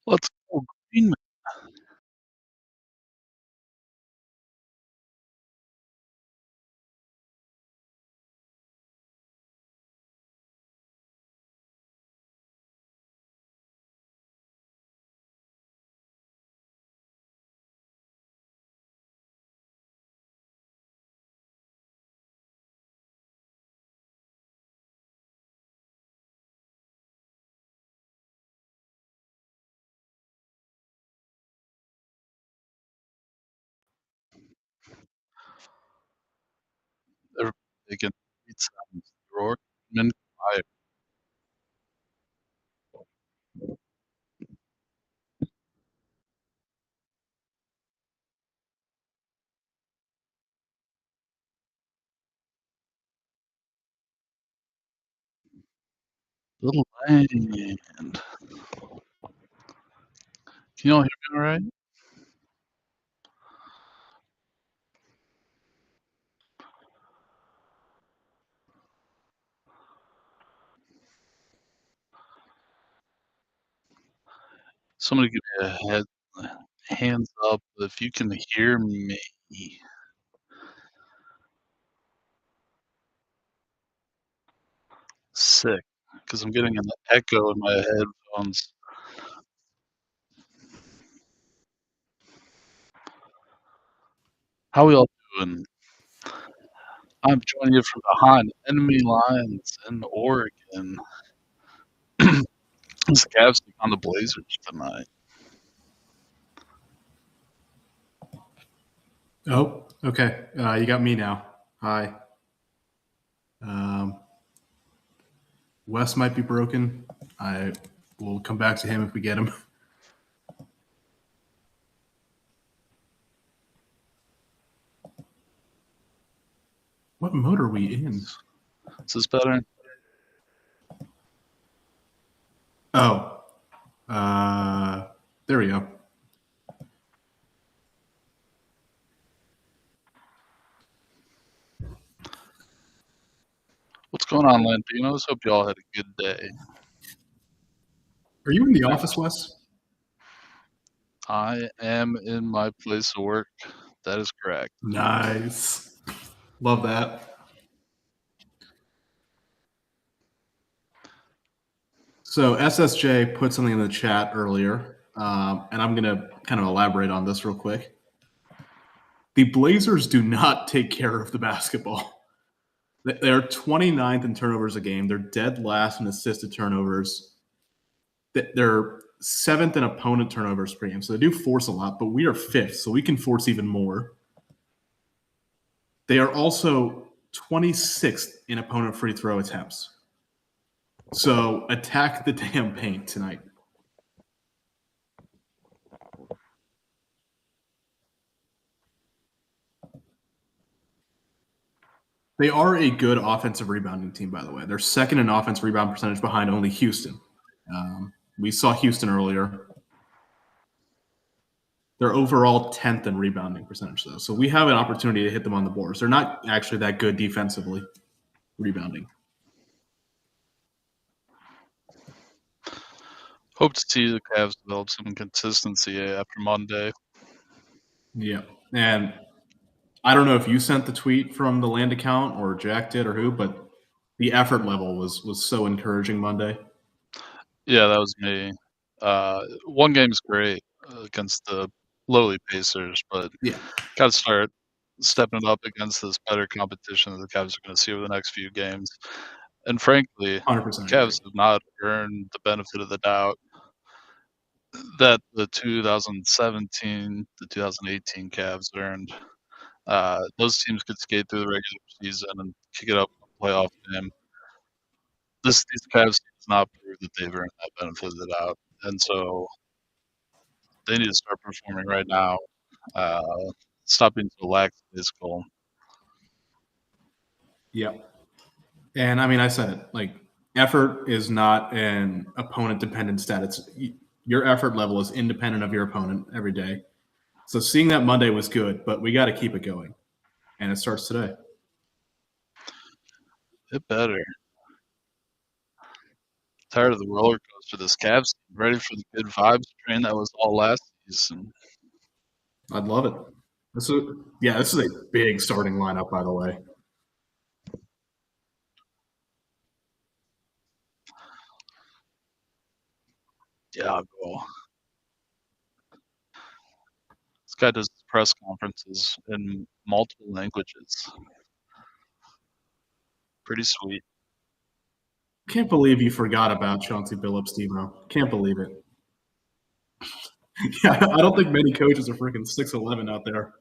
Let's go Green. Everybody taking sweet sounds. Roar, Green, fire. The land. Can y'all hear me all right? Somebody give me a hands up if you can hear me. Sick, because I'm getting an echo in my headphones. How we all doing? I'm joining you from behind enemy lines in Oregon. This Cavs take on the Blazers tonight. Oh, okay. You got me now. Hi. Wes might be broken. I will come back to him if we get him. What mode are we in? Is this better? Oh, there we go. What's going on, Lampinos? Hope you all had a good day. Are you in the office, Wes? I am in my place of work. That is correct. Nice. Love that. So SSJ put something in the chat earlier, and I'm going to kind of elaborate on this real quick. The Blazers do not take care of the basketball. They're 29th in turnovers a game. They're dead last in assisted turnovers. They're 7th in opponent turnovers per game. So they do force a lot, but we are 5th, so we can force even more. They are also 26th in opponent free throw attempts. So attack the damn paint tonight. They are a good offensive rebounding team, by the way. They're second in offensive rebound percentage behind only Houston. We saw Houston earlier. They're overall 10th in rebounding percentage, though. So we have an opportunity to hit them on the boards. They're not actually that good defensively rebounding. Hope to see the Cavs develop some consistency after Monday. Yeah. And I don't know if you sent the tweet from the land account or Jack did or who, but the effort level was so encouraging Monday. Yeah, that was me. One game's great against the lowly Pacers, but Yeah. got to start stepping up against this better competition that the Cavs are going to see over the next few games. And frankly, 100% agree. Cavs have not earned the benefit of the doubt that the 2017 to 2018 Cavs earned. Those teams could skate through the regular season and kick it up in a playoff game. These Cavs does not prove that they've earned that benefit of the doubt, and so they need to start performing right now. Uh, Stop being so lackadaisical. Yep. And I mean, I said it. Like, effort is not an opponent dependent stat. It's your effort level is independent of your opponent every day. So seeing that Monday was good, but we got to keep it going, and it starts today. It better. Tired of the roller for this Cavs team, ready for the good vibes train that was all last season. I'd love it. This is a big starting lineup, by the way. Yeah, I'll go. This guy does press conferences in multiple languages. Pretty sweet. Can't believe you forgot about Chauncey Billups, Demo. Can't believe it. Yeah, I don't think many coaches are freaking 6'11" out there.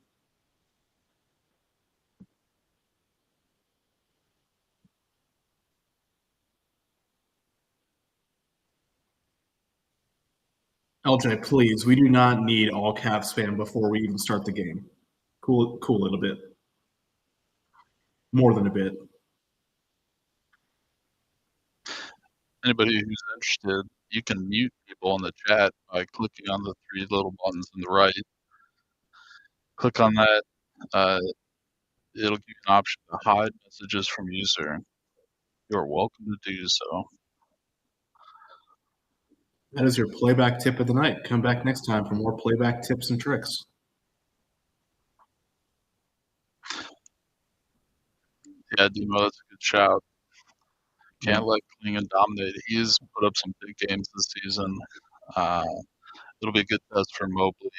LJ, please, we do not need all Cavs fan before we even start the game. Cool a little bit. More than a bit. Anybody who's interested, you can mute people in the chat by clicking on the three little buttons on the right. Click on that. It'll give you an option to hide messages from user. You're welcome to do so. That is your playback tip of the night. Come back next time for more playback tips and tricks. Yeah, Demo, that's a good shout. Can't Yeah. let Klingon dominate. He's put up some big games this season. It'll be a good test for Mobley.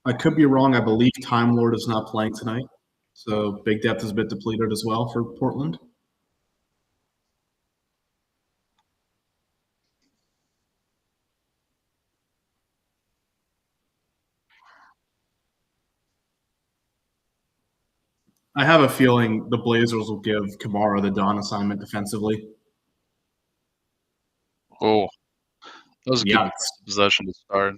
I could be wrong. I believe Time Lord is not playing tonight. So big depth is a bit depleted as well for Portland. I have a feeling the Blazers will give Kamara the Don assignment defensively. Oh, that was a good Yeah, possession to start.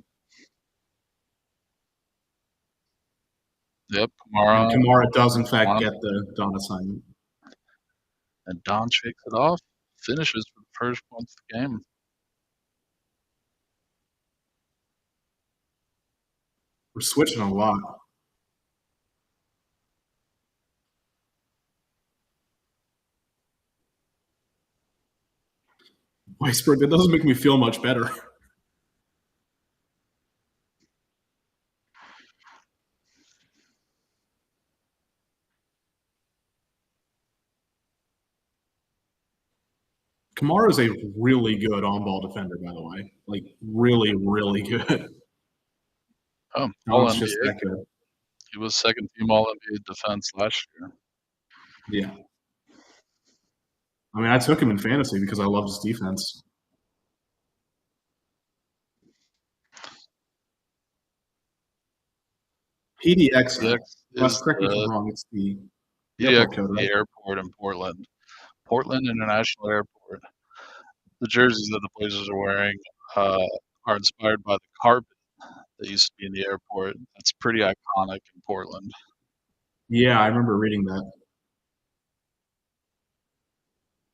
Yep, Kamara. and Kamara does in fact get the Don assignment. And Don shakes it off. Finishes for the first points of the game. We're switching a lot. Weisberg, that doesn't make me feel much better. Kamara is a really good on-ball defender, by the way. Like, really, really good. Oh, No, All it's just NBA. that good. He was second team All NBA defense last year. Yeah. I mean, I took him in fantasy because I love his defense. PDX, PDX Wes, is correct me if I'm the wrong, it's the PDX airport code, is right? the airport in Portland. Portland International Airport. The jerseys that the Blazers are wearing are inspired by the carpet that used to be in the airport. That's pretty iconic in Portland. Yeah, I remember reading that.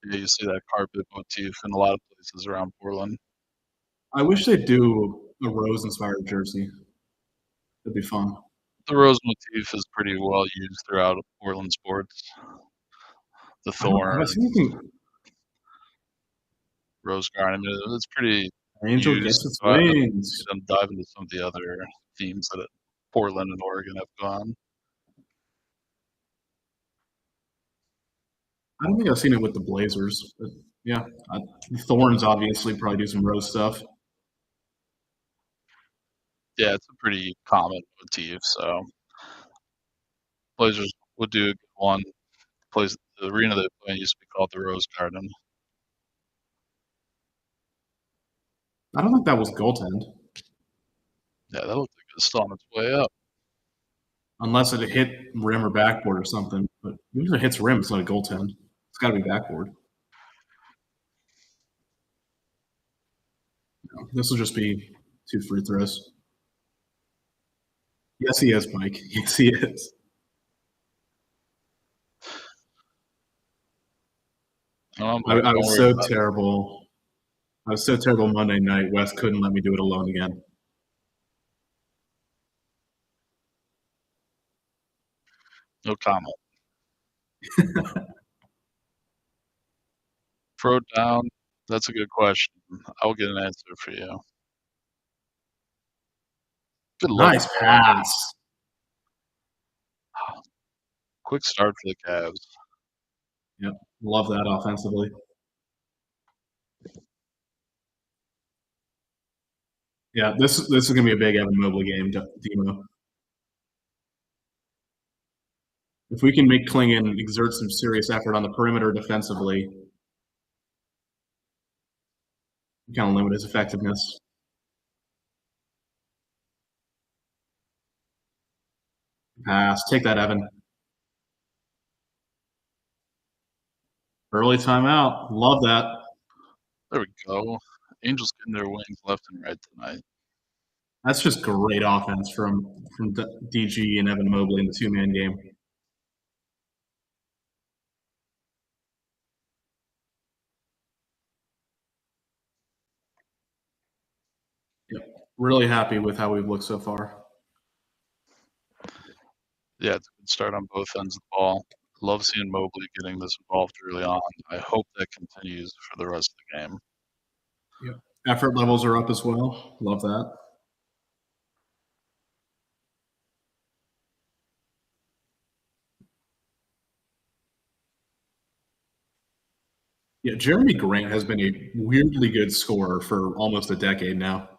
Yeah, you see that carpet motif in a lot of places around Portland. I wish they'd do a Rose-inspired jersey. That'd be fun. The rose motif is pretty well used throughout Portland sports. The Have I thorn, seen anything? rose garden. I mean, it's pretty Angel used. gets its I wings. them dive into some of the other themes that Portland and Oregon have gone. I don't think I've seen it with the Blazers, but yeah, Thorns obviously probably do some Rose stuff. Yeah, it's a pretty common motif. So Blazers would do a good one. The arena they play in used to be called the Rose Garden. I don't think that was goaltend, Yeah, that looks like it's still on its way up. unless it hit rim or backboard or something. But even if it hits rim, it's not a goaltend. It's got to be backboard. No, this will just be 2 free throws. Yes, he is, Mike. Yes, he is. Oh, I, Mike, I don't was worry so about it. terrible. I was so terrible Monday night. Wes couldn't let me do it alone again. No comment. Throw it down. That's a good question. I'll get an answer for you. Good luck, Nice though. pass. Quick start for the Cavs. Yep. Love that offensively. Yeah, this is gonna be a big Evan Mobley game, Demo. If we can make Klingon exert some serious effort on the perimeter defensively, we kind of limit his effectiveness. Pass. Take that, Evan. Early timeout. Love that. There we go. Angels getting their wings left and right tonight. That's just great offense from DG and Evan Mobley in the two-man game. Yep. Really happy with how we've looked so far. Yeah, it's a good start on both ends of the ball. Love seeing Mobley getting this involved early on. I hope that continues for the rest of the game. Yep. Effort levels are up as well. Love that. Yeah, Jeremy Grant has been a weirdly good scorer for almost a decade now.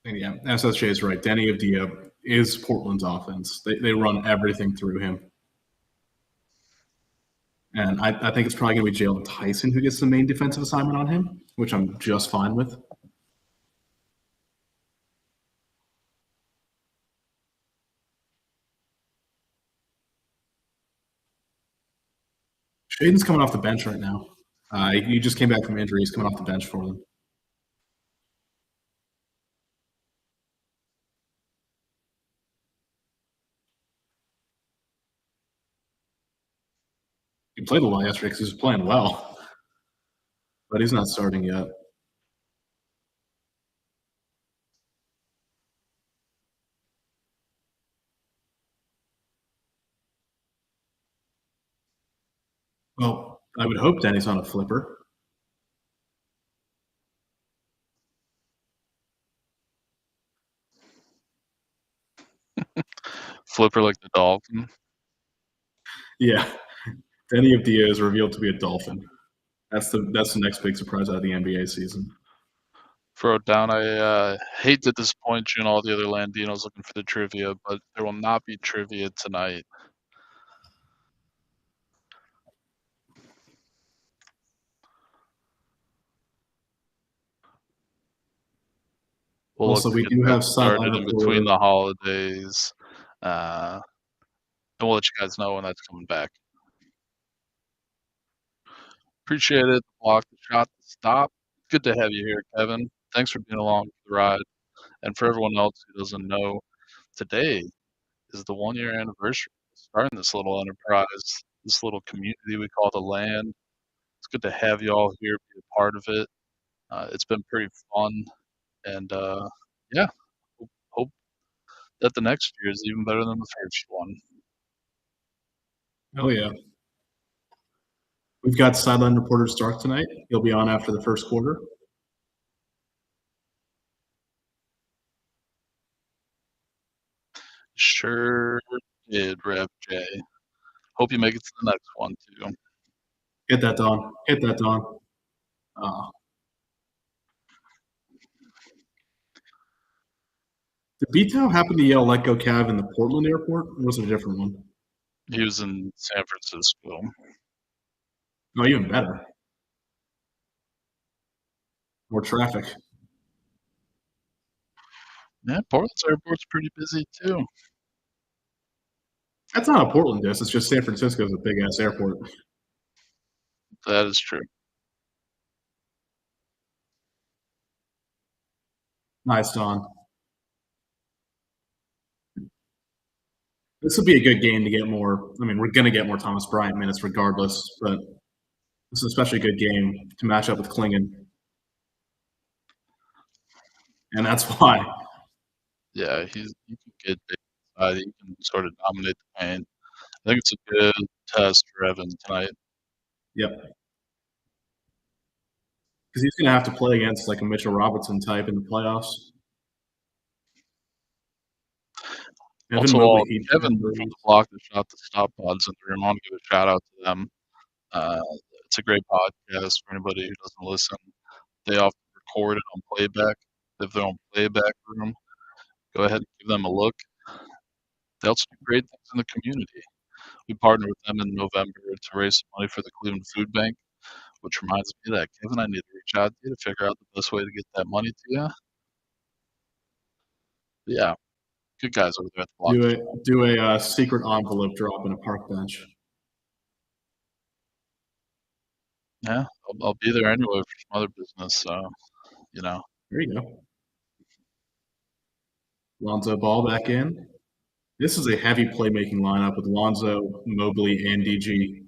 And yeah, SSJ is right. Denny Avdia is Portland's offense. They run everything through him. And I think it's probably going to be Jalen Tyson who gets the main defensive assignment on him, which I'm just fine with. Shaden's coming off the bench right now. He just came back from injury. He's coming off the bench for them. He played a lot yesterday because he was playing well, but he's not starting yet. Well, I would hope Denny's on a flipper. Flipper like the Dolphin. Yeah, Denny Avdia is revealed to be a Dolphin. That's the next big surprise out of the NBA season. Throw it down. I hate to disappoint you and all the other Landinos looking for the trivia, but there will not be trivia tonight. We'll look Also, to we get do that have sideline started in between reporter. the holidays, and we'll let you guys know when that's coming back. Appreciate it. Block the shot to stop. Good to have you here, Kevin. Thanks for being along for the ride. And for everyone else who doesn't know, today is the 1 year anniversary of starting this little enterprise, this little community we call the land. It's good to have you all here, be a part of it. It's been pretty fun, and yeah, hope that the next year is even better than the first one. Oh yeah, we've got sideline reporter Stark tonight. He'll be on after the first quarter. Sure did, Rev J. Hope you make it to the next one too. Hit that, Don. Hit that, Don. Uh, did Beto happen to yell "Let go, Cav" in the Portland airport, or was it a different one? He was in San Francisco. Oh, even better. More traffic. Yeah, Portland's airport's pretty busy too. That's not a Portland diss. It's just San Francisco's a big ass airport. That is true. Nice, Don. This would be a good game to get more. I mean, we're going to get more Thomas Bryant minutes regardless, but this is especially a good game to match up with Klingon. And that's why. Yeah, he can get big inside. He can sort of dominate the paint. I think it's a good test for Evan tonight. Yep. Because he's going to have to play against like a Mitchell Robinson type in the playoffs. Evan Also, Mobley, while he Kevin had from the threes. block that shot the stop pods in the room, I want to give a shout out to them. Uh, it's a great podcast for anybody who doesn't listen. They often record it on playback. They have their own playback room. Go ahead and give them a look. They also do great things in the community. We partnered with them in November to raise some money for the Cleveland Food Bank, which reminds me that Kevin, I need to reach out to you to figure out the best way to get that money to you. Yeah, good guys over there at the block. Do a secret envelope drop in a park bench. Yeah, I'll be there anyway for some other business. So, you know, There you go. Lonzo Ball back in. This is a heavy playmaking lineup with Lonzo, Mobley, and DG.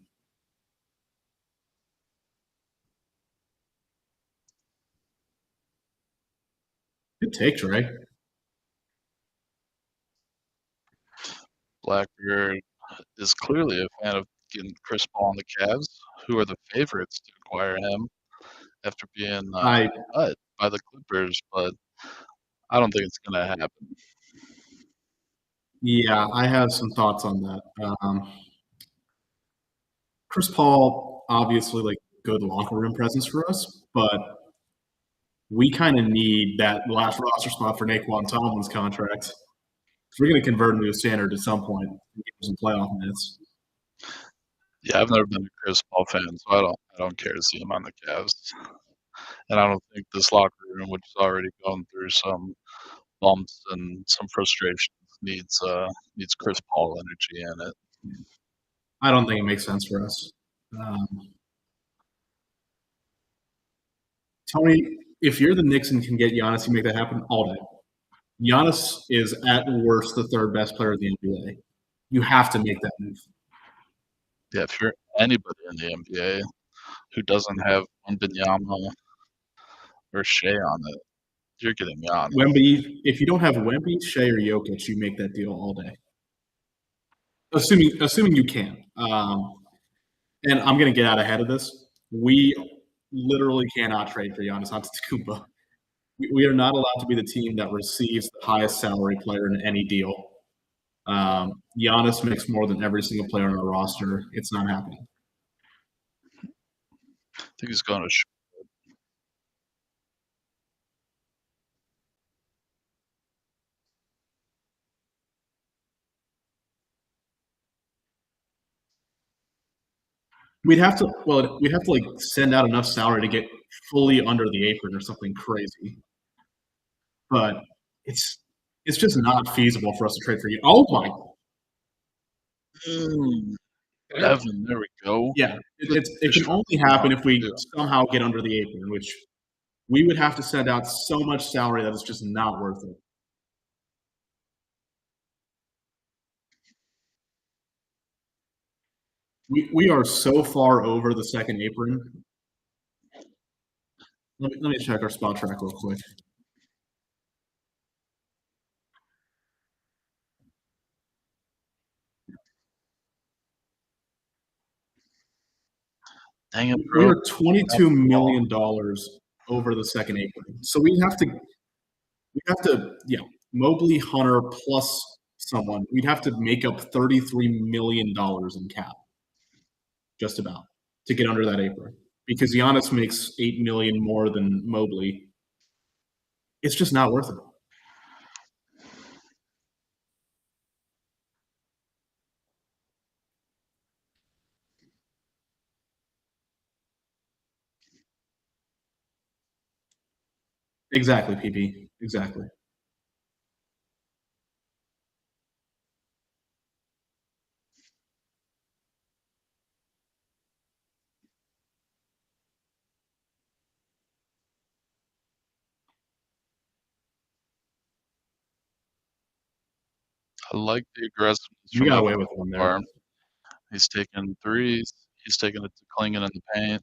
Good take, Trey. Blackbeard is clearly a fan of getting Chris Paul and the Cavs, who are the favorites to acquire him after being I cut by the Clippers, but I don't think it's going to happen. Yeah, I have some thoughts on that. Chris Paul, obviously, like good locker room presence for us, but we kind of need that last roster spot for Naquan Tomlin's contract. We're going to convert him to a standard at some point and give him some playoff minutes. Yeah, I've never been a Chris Paul fan, so I don't care to see him on the Cavs. And I don't think this locker room, which is already going through some bumps and some frustrations, needs Chris Paul energy in it. I don't think it makes sense for us. Um, Tony, if you're the Knicks and can get Giannis, you make that happen all day. Giannis is at worst the third best player in the NBA. You have to make that move. Yeah, if you're anybody in the NBA who doesn't have Wembanyama or Shea on it, you're getting Giannis. Wemby, if you don't have Wemby, Shea, or Jokic, you make that deal all day. Assuming you can. And I'm going to get out ahead of this. We literally cannot trade for Giannis Antetokounmpo. We are not allowed to be the team that receives the highest salary player in any deal. Giannis makes more than every single player on our roster. It's not happening. I think he's going to. We'd have to like send out enough salary to get fully under the apron or something crazy. But it's just not feasible for us to trade for you. Oh my! Evan, there we go. Yeah, it can only happen if we somehow get under the apron, which we would have to send out so much salary that it's just not worth it. We are so far over the second apron. Let me check our spot track real quick. Dang it, We bro. are $22 million over the second apron. So we have to, Mobley, Hunter plus someone. We'd have to make up $33 million in cap, just about, to get under that apron. Because Giannis makes $8 million more than Mobley. It's just not worth it. Exactly, PP. Exactly. I like the aggressiveness We from got Evan away with one so there. far. He's taking threes. He's taking it to Klingon in the paint.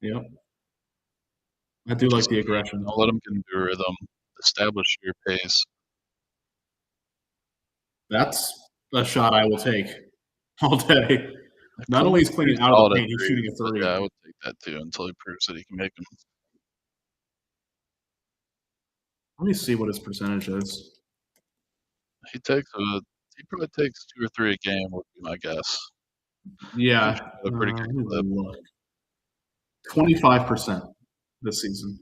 Yep. I do like the aggression. Don't let him get into a rhythm. Establish your pace. That's a shot I will take. all day. Not only is Cleveland's pretty cleaning out of the solid at paint, he's shooting threes, a but three. yeah, I would take that too until he proves that he can make them. Let me see what his percentage is. He probably takes 2 or 3 a game would be my guess. Yeah, Usually got a pretty good let me clip. look. 25% this season.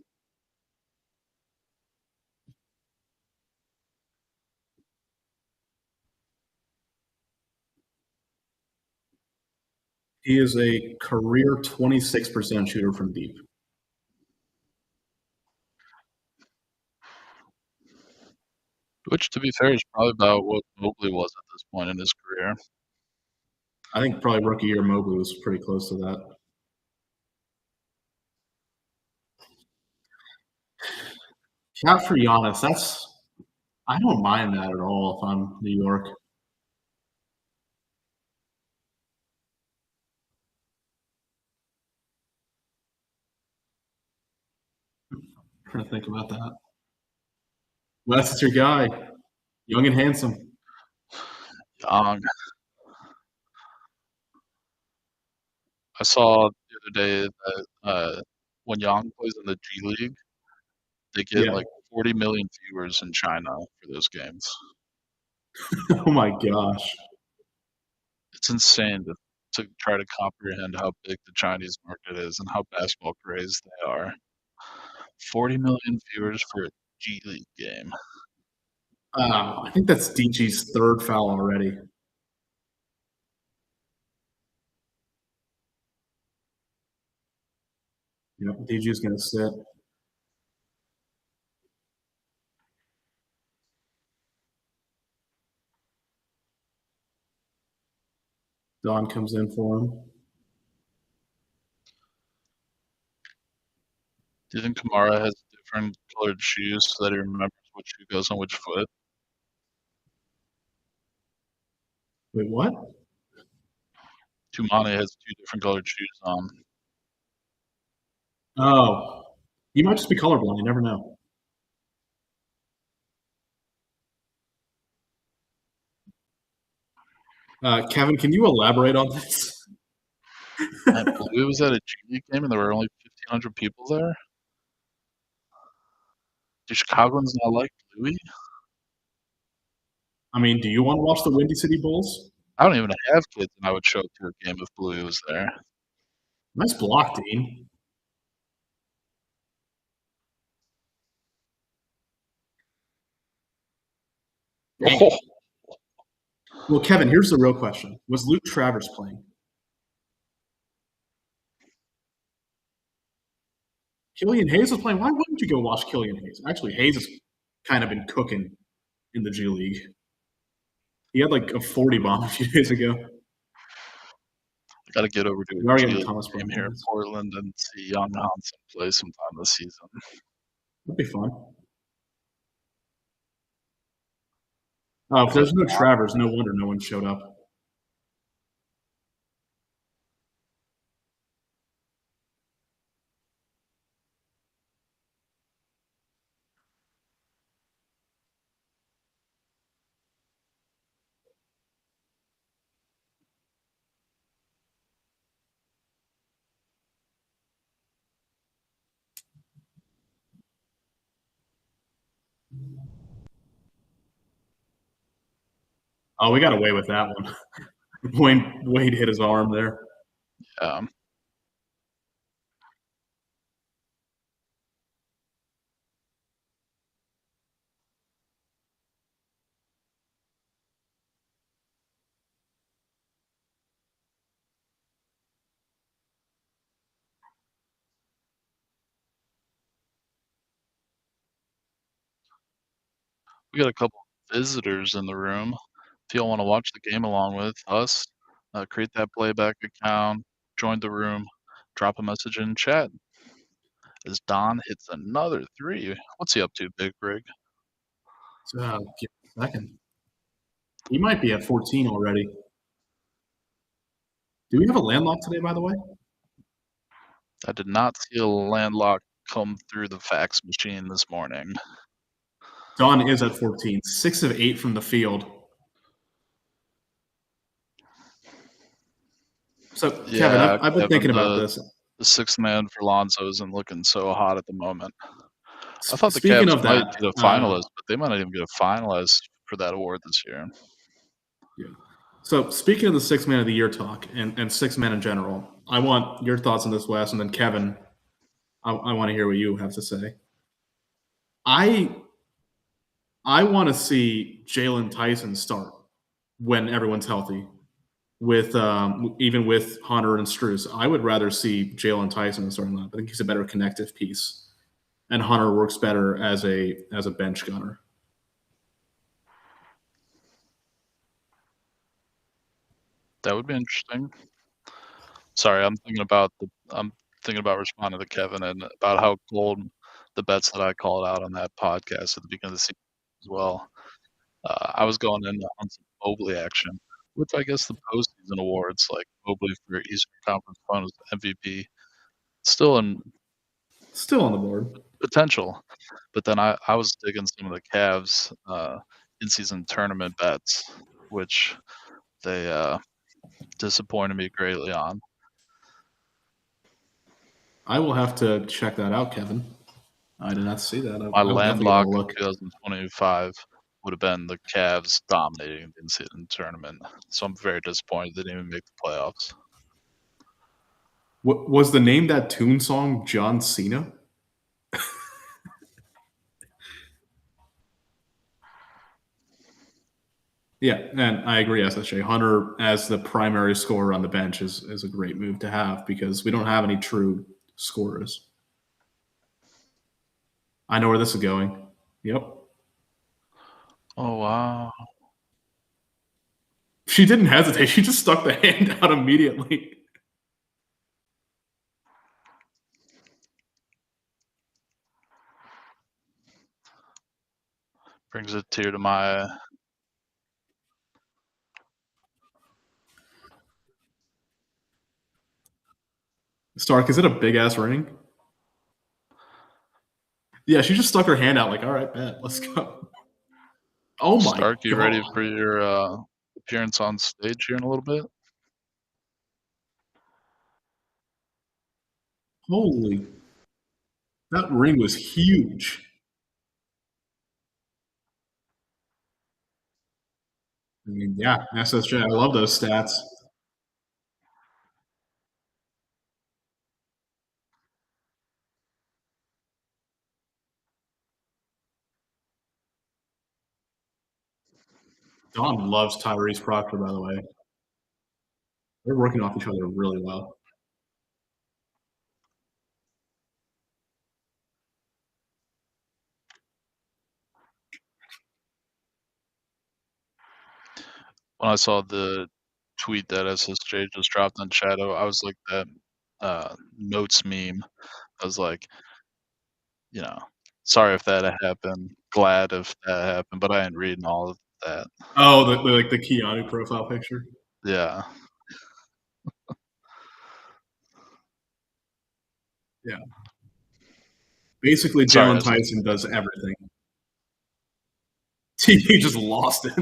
He is a career 26% shooter from deep. Which, to be fair, is probably about what Mobley was at this point in his career. I think probably rookie year Mobley was pretty close to that. Cap for Giannis, I don't mind that at all if I'm New York. I'm trying to think about that. Wes, it's your guy, young and handsome. Young. I saw the other day that when Young plays in the G League, they get Yeah. like 40 million viewers in China for those games. Oh my gosh. It's insane to try to comprehend how big the Chinese market is and how basketball crazed they are. 40 million viewers for a G League game. I think that's DG's third foul already. Yep, DG's going to sit. Don comes in for him. Do you think Kamara has different colored shoes so that he remembers which shoe goes on which foot? Wait, what? Tumani has 2 different colored shoes on. Oh, he might just be colorblind. You never know. Kevin, can you elaborate on this? I believe it was at a G League game and there were only 1,500 people there. Do Chicagoans not like Bluey? I mean, do you want to watch the Windy City Bulls? I don't even have kids, and I would show up to a game if Bluey was there. Nice block, Dean. Oh, Well, Kevin, here's the real question. Was Luke Travers playing? Killian Hayes was playing. Why wouldn't you go watch Killian Hayes? Actually, Hayes has kind of been cooking in the G League. He had like a 40 bomb a few days ago. I got to get over to We a are G getting League Thomas game here in Bryant. Portland and see Young Hansen play sometime this season. That'd be fun. Oh, if there's no Travers, no wonder no one showed up. Oh, we got away with that one. Wade hit his arm there. Yeah. We got a couple visitors in the room. If y'all want to watch the game along with us, create that playback account, join the room, drop a message in chat. As Don hits another 3. What's he up to, Big Rig? Give me a second. He might be at 14 already. Do we have a landlock today, by the way? I did not see a landlock come through the fax machine this morning. Don is at 14. 6 of 8 from the field. So, Kevin, Yeah, I've been Kevin, thinking about this. the sixth man for Lonzo isn't looking so hot at the moment. I thought the Speaking Cavs of might that, get a finalist, but they might not even get a finalist for that award this year. yeah. So, speaking of the six man of the year talk and six man in general, I want your thoughts on this, Wes, and then Kevin, I want to hear what you have to say. I want to see Jalen Tyson start when everyone's healthy. With even with Hunter and Struess, I would rather see Jalen Tyson in the starting lineup. I think he's a better connective piece, and Hunter works better as a bench gunner. That would be interesting. Sorry, I'm thinking about responding to Kevin and about how cold the bets that I called out on that podcast at the beginning of the season as well. I was going in on some Mobley action, which I guess the postseason awards, like Mobley for Eastern Conference Finals MVP, still in Still on the board. potential. But then I was digging some of the Cavs in-season tournament bets, which they disappointed me greatly on. I will have to check that out, Kevin. I did not see that. My I will definitely give it a landlock in look. 2025 would have been the Cavs dominating the in-season tournament. So I'm very disappointed they didn't even make the playoffs. Was the name that tune song John Cena? Yeah, and I agree, SSJ. Hunter as the primary scorer on the bench is a great move to have because we don't have any true scorers. I know where this is going. Yep. Oh, wow. She didn't hesitate. She just stuck the hand out immediately. Brings a tear to my eye. Stark, is it a big ass ring? Yeah, she just stuck her hand out like, all right, bet, let's go. Oh my Stark, you ready god. for your appearance on stage here in a little bit? Holy. That ring was huge. I mean, yeah, SSJ. I love those stats. Don loves Tyrese Proctor, by the way. They're working off each other really well. When I saw the tweet that SSJ just dropped on Shadow, I was like that notes meme. I was like, you know, sorry if that happened, glad if that happened, but I ain't reading all of that. Oh, like the Keanu profile picture. Yeah. Yeah. Basically, Sorry, Jalen Tyson does everything. He just lost it.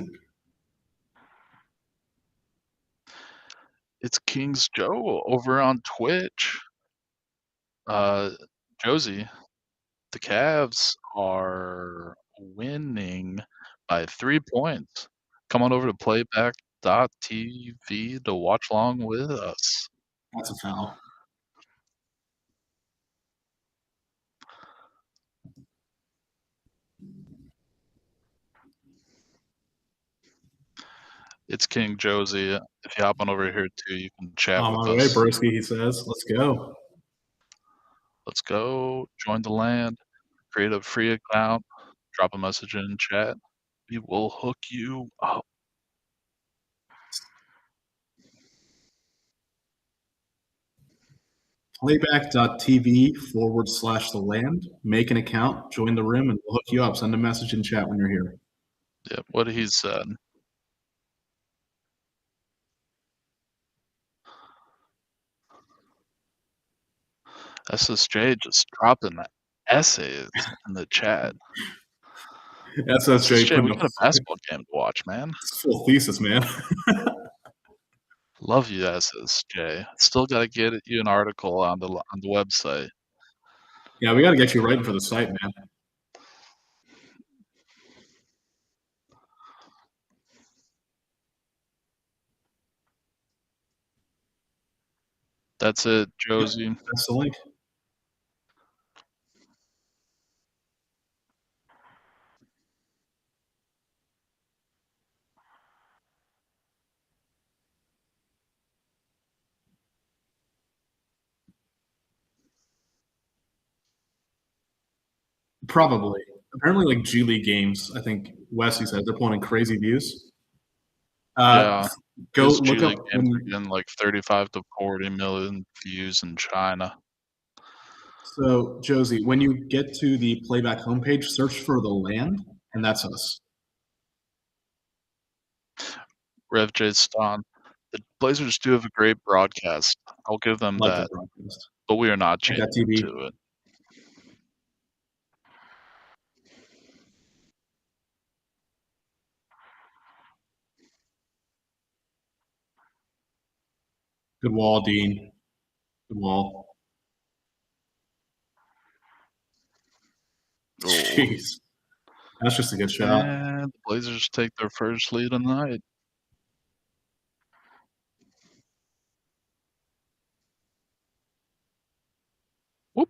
it's King's Joe over on Twitch. Josie, the Cavs are winning by 3 points. Come on over to playback.tv to watch along with us. That's a foul. It's King Josie. If you hop on over here too, you can chat On with my way, us. Broski, he says. Let's go. Let's go. Join the land. Create a free account. Drop a message in chat. We will hook you up. Playback.tv/the land. Make an account, join the room, and we'll hook you up. Send a message in chat when you're here. Yeah, what he said. SSJ just dropping essays in the chat. SSJ SSJ, putting we a got a basketball game to watch, man. full thesis, man. Love you, SSJ. Still gotta get you an article on the website. Yeah, we got to get you writing for the site, man. That's it, Yep, Josie. that's the link. Probably. Apparently, like G League games, I think Wesley said they're pulling in crazy views. Yeah, Go his G look up League games are when. getting like 35 to 40 million views in China. So, Josie, when you get to the playback homepage, search for the land, and that's us. Rev J Ston. The Blazers do have a great broadcast. I'll give them Like that that, broadcast. but we are not Like that changing TV. to it. Good wall, Dean. Good wall. Oh, Jeez. That's just a good shot. and the Blazers take their first lead of the night. Whoop.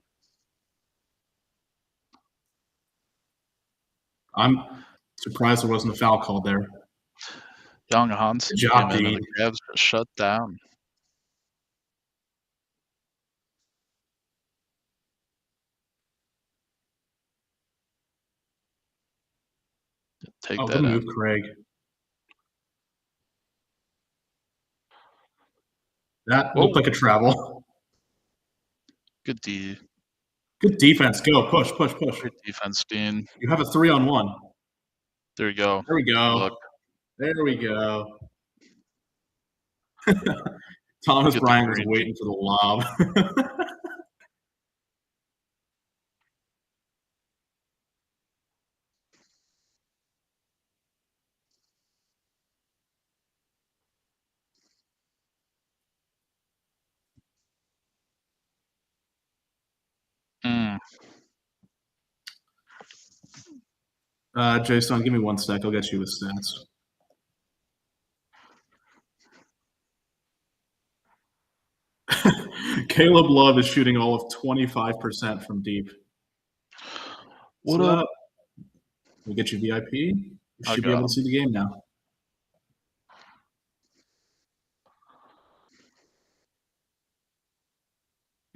I'm surprised there wasn't a foul called there. Young Hansen Good came job, in and Dean. the Cavs got shut down. Take Oh, good that move, in. Craig. That Whoa, looked like a travel. good D. Good defense. Go. Push, push, push. Great defense, Dean. You have a 3-on-1. There we go. There we Good luck. go. There we go. Thomas Get the Bryant was green. waiting for the lob. Mm. Jason, give me 1 sec. I'll get you his stats. Caleb Love is shooting all of 25% from deep. What What's up? up? We'll get you VIP. You I should be got able him. to see the game now.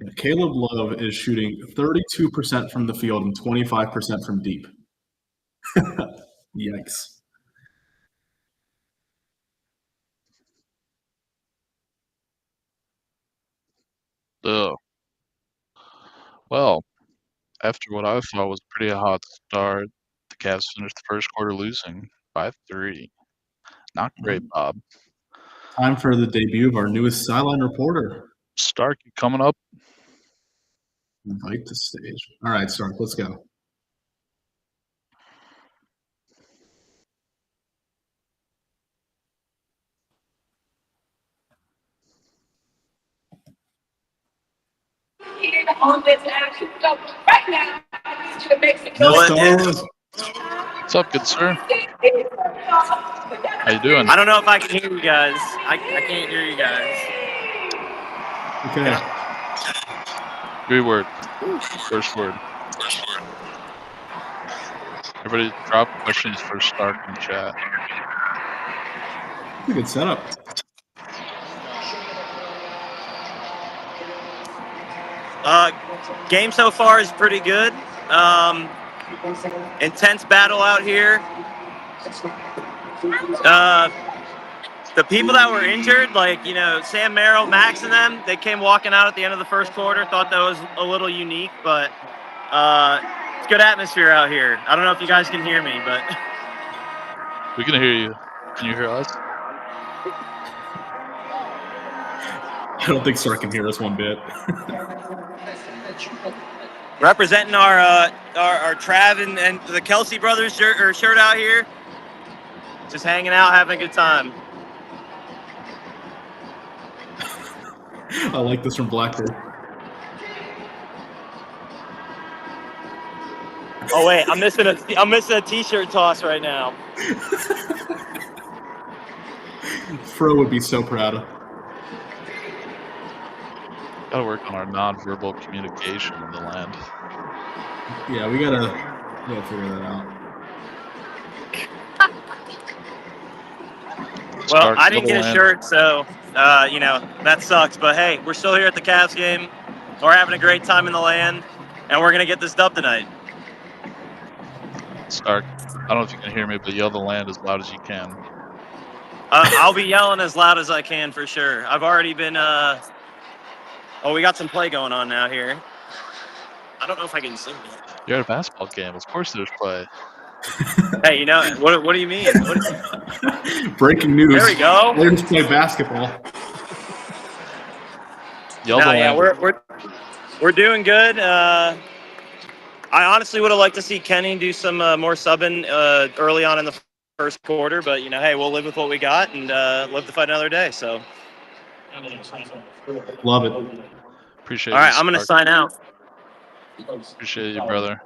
Yeah, Caleb Love is shooting 32% from the field and 25% from deep. Yikes. Ugh. Well, after what I thought was a pretty hot start, the Cavs finished the first quarter losing by 3. Not great, Bob. Time for the debut of our newest sideline reporter. Stark, you coming up? Invite to stage. All right, Stark, let's go. On this action. So right now, to Mexico. What's up, good sir? How you doing? I don't know if I can hear you guys. I can't hear you guys. Okay. Great word. First word. Everybody drop questions for Stark in chat. That's a good setup. Game so far is pretty good. Intense battle out here. The people that were injured, like, Sam Merrill, Max, and them, they came walking out at the end of the first quarter. Thought that was a little unique, but it's good atmosphere out here. I don't know if you guys can hear me, but We can hear you. Can you hear us? I don't think Stark can hear us one bit. representing our Trav and the Kelsey brothers shirt out here. Just hanging out, having a good time. I like this from Blackbird. Oh wait, I'm missing a t-shirt toss right now. Fro would be so proud of. Gotta work on our nonverbal communication in the land. Yeah, we gotta figure that out. Well, Stark, I didn't kill the get a land. shirt, so that sucks. But hey, we're still here at the Cavs game. We're having a great time in the land, and we're gonna get this dub tonight. Stark, I don't know if you can hear me, but yell the land as loud as you can. I'll be yelling as loud as I can for sure. I've already been. We got some play going on now here. I don't know if I can sing that. You're at a basketball game. Of course there's play. Hey, what do you mean? Breaking news. There we go. Players play basketball. Yell the land. Yeah, we're doing good. I honestly would have liked to see Kenny do some more subbing early on in the first quarter, but hey, we'll live with what we got and live to fight another day. So, Love it. Appreciate all right, you, I'm gonna Stark. sign out. Appreciate you, brother.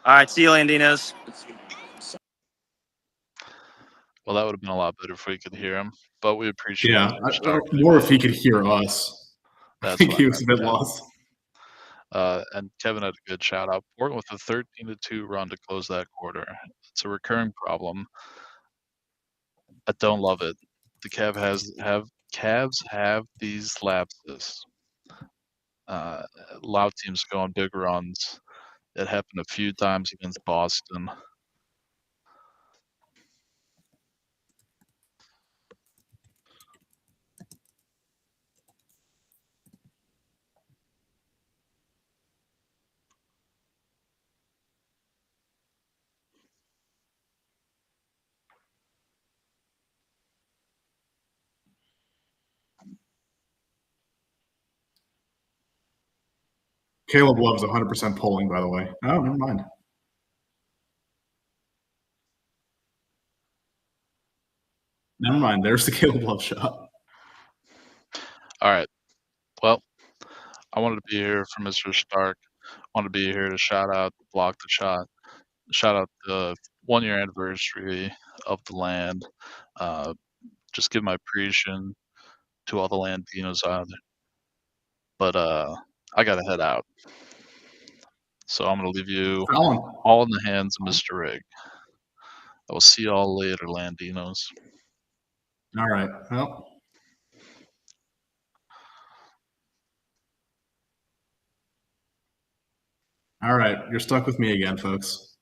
All right, see you, Landinos. Well, that would have been a lot better if we could hear him, but we appreciate it. Stark. More if he could hear us. That's I think what he I was a meant, bit yeah. lost. And Kevin had a good shout out. Portland with a 13-2 run to close that quarter. It's a recurring problem. I don't love it. The Cavs have these lapses. Allow teams to go on big runs. It happened a few times against Boston. Caleb Love's 100% polling, by the way. Oh, never mind. Never mind. There's the Caleb Love shot. All right. Well, I wanted to be here for Mr. Stark. I wanted to be here to shout out Block the Shot. Shout out the 1-year anniversary of the land. Just give my appreciation to all the Landinos out there. But I gotta head out. So I'm gonna leave you all in the hands of Mr. Rig. I will see y'all later, Landinos. All right. Well. All right. You're stuck with me again, folks.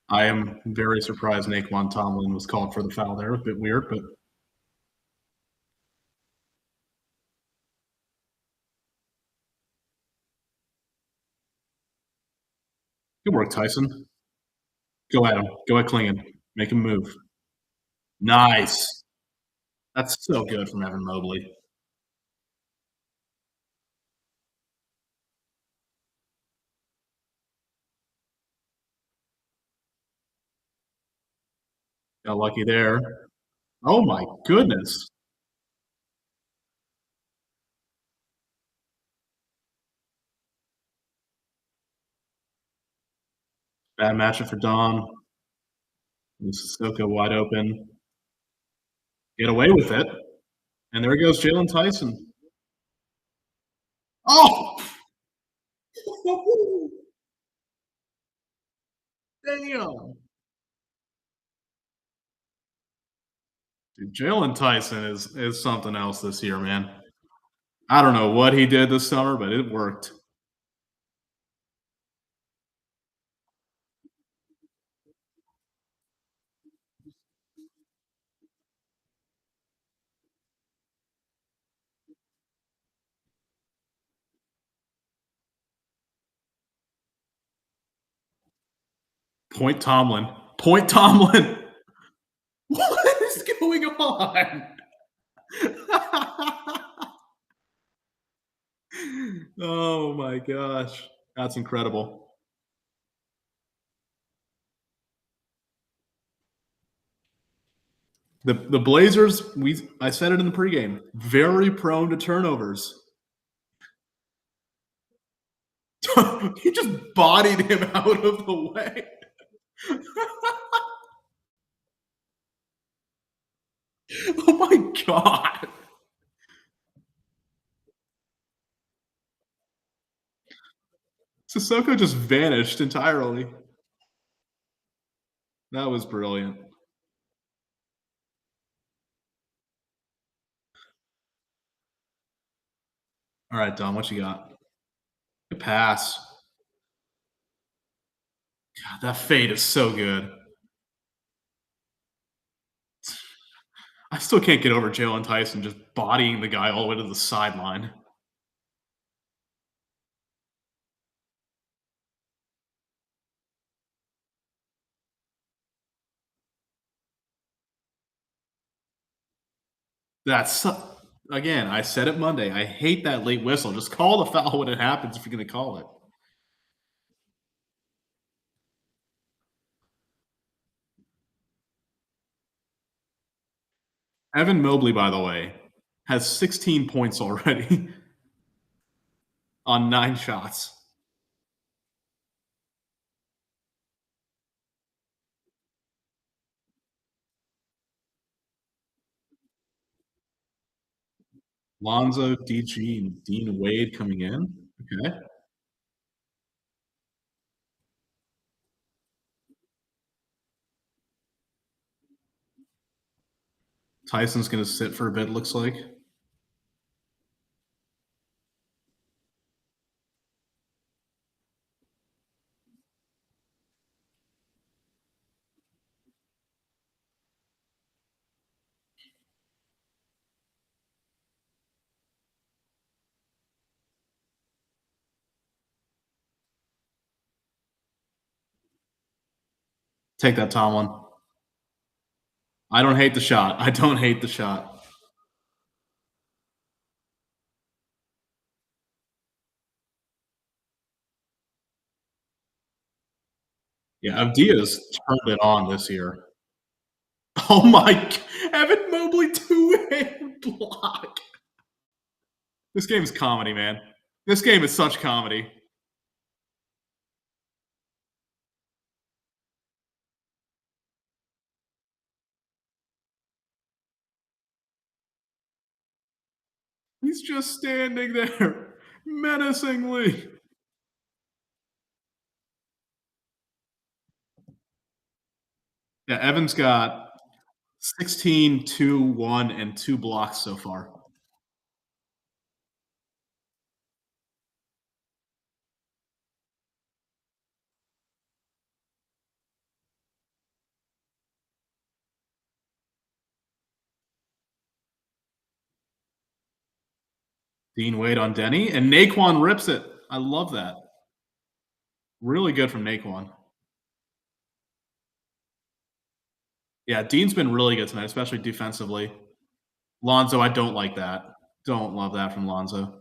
I am very surprised Naquan Tomlin was called for the foul there. A bit weird, but good work, Tyson. Go at him. Go at Klingon. Make him move. Nice. That's so good from Evan Mobley. Got lucky there. Oh my goodness. Bad matchup for Dom. Sissoko wide open. Get away with it. And there goes Jalen Tyson. Oh! Damn. Dude, Jalen Tyson is something else this year, man. I don't know what he did this summer, but it worked. Point Tomlin. Point Tomlin. What is going on? Oh my gosh. That's incredible. The Blazers, I said it in the pregame, very prone to turnovers. He just bodied him out of the way. Oh my god. Sissoko just vanished entirely. That was brilliant. All right, Dom, what you got? Good pass. God, that fade is so good. I still can't get over Jalen Tyson just bodying the guy all the way to the sideline. That's again, I said it Monday. I hate that late whistle. Just call the foul when it happens if you're going to call it. Evan Mobley, by the way, has 16 points already on 9 shots. Lonzo, DG, and Dean Wade coming in. Okay. Tyson's going to sit for a bit, looks like. Take that, Tomlin. I don't hate the shot. I don't hate the shot. Yeah, Avdia's turned it on this year. Oh my! Evan Mobley two-hand block. This game is comedy, man. This game is such comedy. He's just standing there menacingly. Yeah, Evan's got 16, 2, 1, and 2 blocks so far. Dean Wade on Denny, and Naquan rips it. I love that. Really good from Naquan. Yeah, Dean's been really good tonight, especially defensively. Lonzo, I don't like that. Don't love that from Lonzo.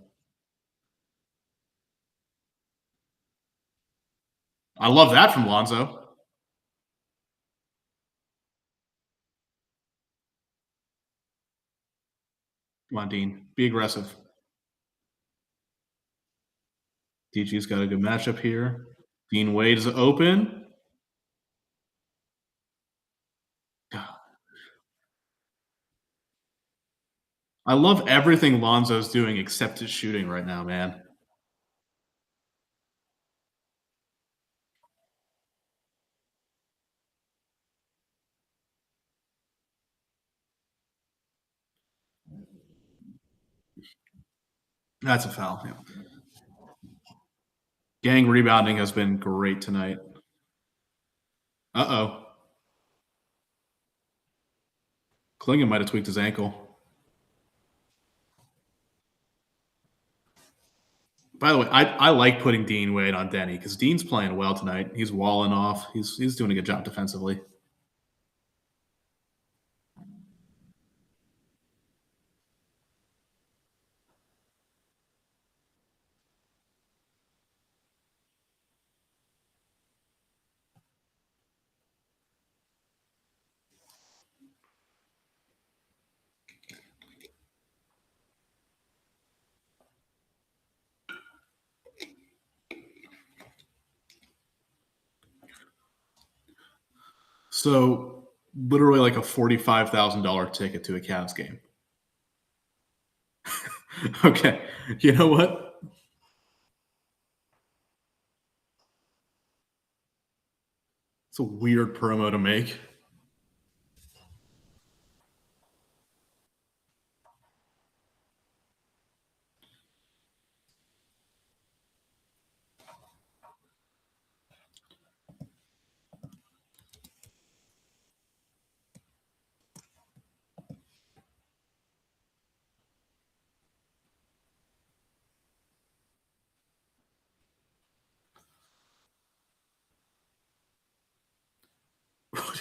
I love that from Lonzo. Come on, Dean. Be aggressive. DG's got a good matchup here. Dean Wade is open. I love everything Lonzo's doing except his shooting right now, man. That's a foul. Yeah. Gang rebounding has been great tonight. Uh-oh. Klingon might have tweaked his ankle. By the way, I like putting Dean Wade on Denny because Dean's playing well tonight. He's walling off. He's doing a good job defensively. So literally like a $45,000 ticket to a Cavs game. Okay, you know what? It's a weird promo to make.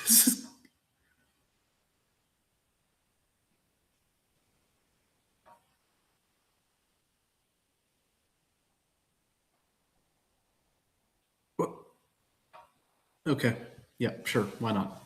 This is- what? Okay, yeah, sure, why not?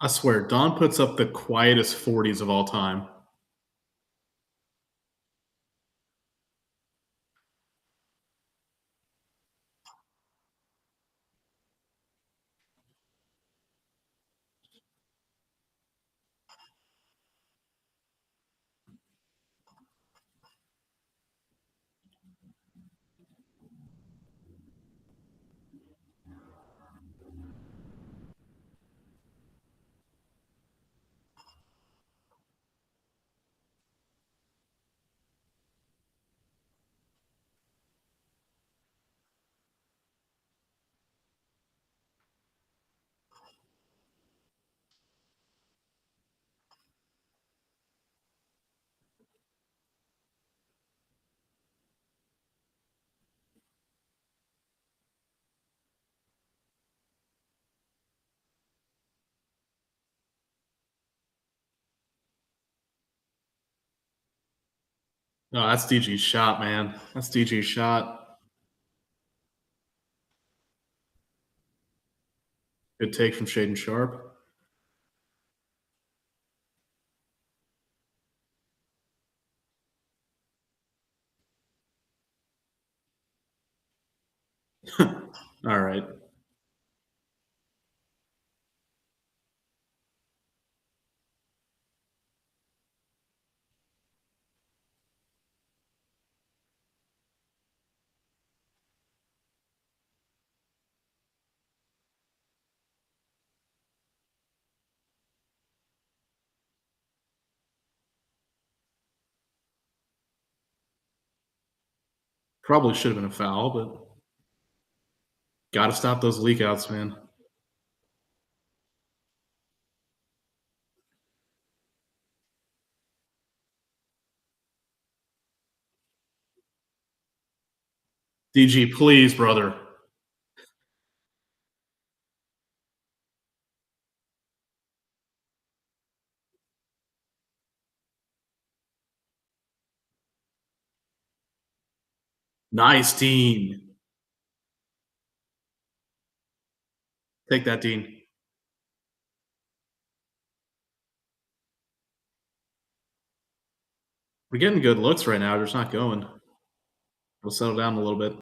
I swear, Don puts up the quietest 40s of all time. No, that's DG's shot, man. That's DG's shot. Good take from Shaden Sharp. All right. Probably should have been a foul, but got to stop those leak outs, man. DG, please, brother. Nice, Dean. Take that, Dean. We're getting good looks right now. We're just not going. We'll settle down a little bit.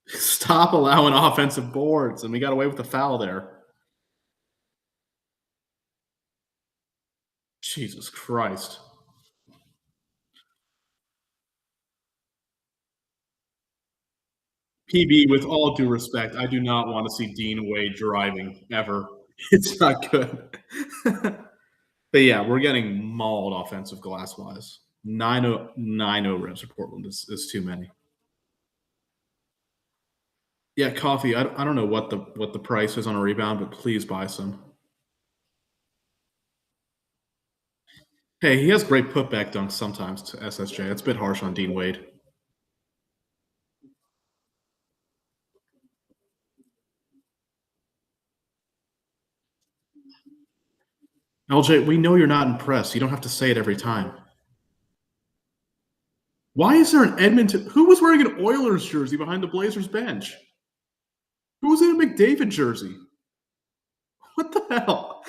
Stop allowing offensive boards, and we got away with the foul there. Jesus Christ. PB, with all due respect, I do not want to see Dean Wade driving ever. It's not good. But yeah, we're getting mauled offensive glass wise. 9-0 revs for Portland is too many. Yeah, coffee. I don't know what the price is on a rebound, but please buy some. Hey, he has great putback dunks sometimes to SSJ. It's a bit harsh on Dean Wade. LJ, we know you're not impressed. You don't have to say it every time. Why is there an Edmonton? Who was wearing an Oilers jersey behind the Blazers bench? Who was in a McDavid jersey? What the hell?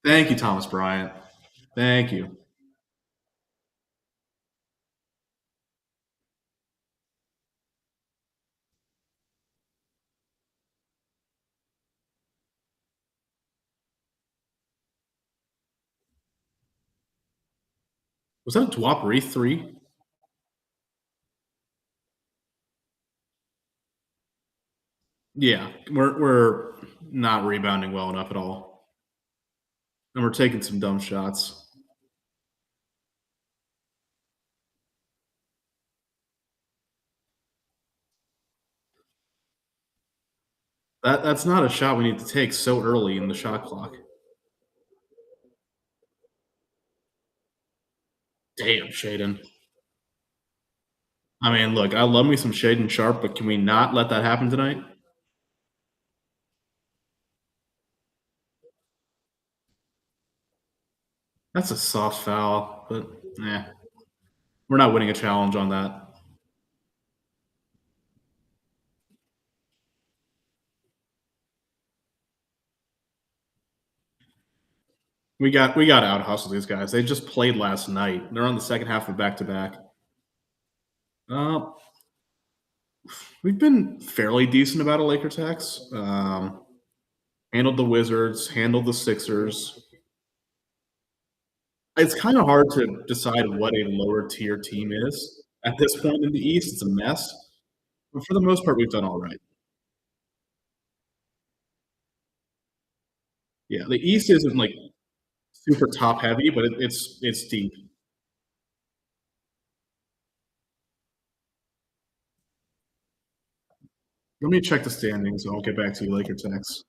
Thank you, Thomas Bryant. Thank you. Was that a Dwapari 3? Yeah, we're not rebounding well enough at all. And we're taking some dumb shots. That's not a shot we need to take so early in the shot clock. Damn, Shaden. I mean, look, I love me some Shaden Sharp, but can we not let that happen tonight? That's a soft foul, but we're not winning a challenge on that. We got to out hustle these guys. They just played last night. They're on the second half of back to back. We've been fairly decent about a Laker tax. Handled the Wizards, handled the Sixers. It's kind of hard to decide what a lower tier team is at this point in the East. It's a mess, but for the most part, we've done all right. Yeah, the East isn't like super top heavy, but it's deep. Let me check the standings. I'll get back to you, Laker tax.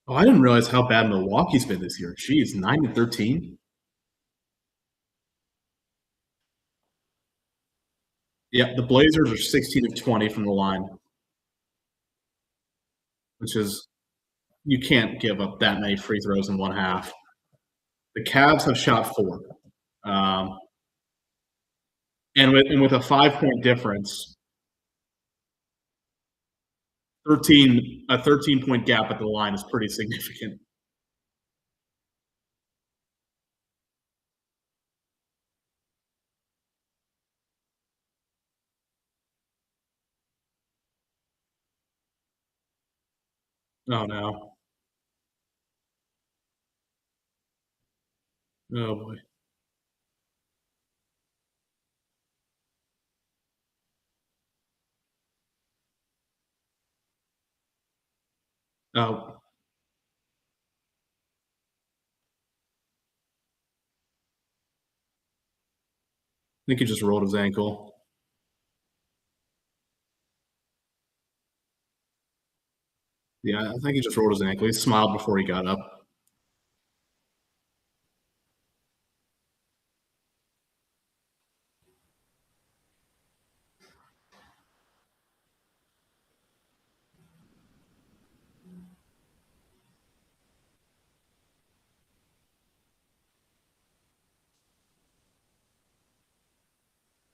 Oh, I didn't realize how bad Milwaukee's been this year. Geez, 9-13. Yeah, the Blazers are 16 of 20 from the line, which is you can't give up that many free throws in one half. The Cavs have shot 4, and with a 5-point difference, 13-point gap at the line is pretty significant. Oh no. Oh boy. Oh. I think he just rolled his ankle. Yeah, I think he just rolled his ankle. He smiled before he got up.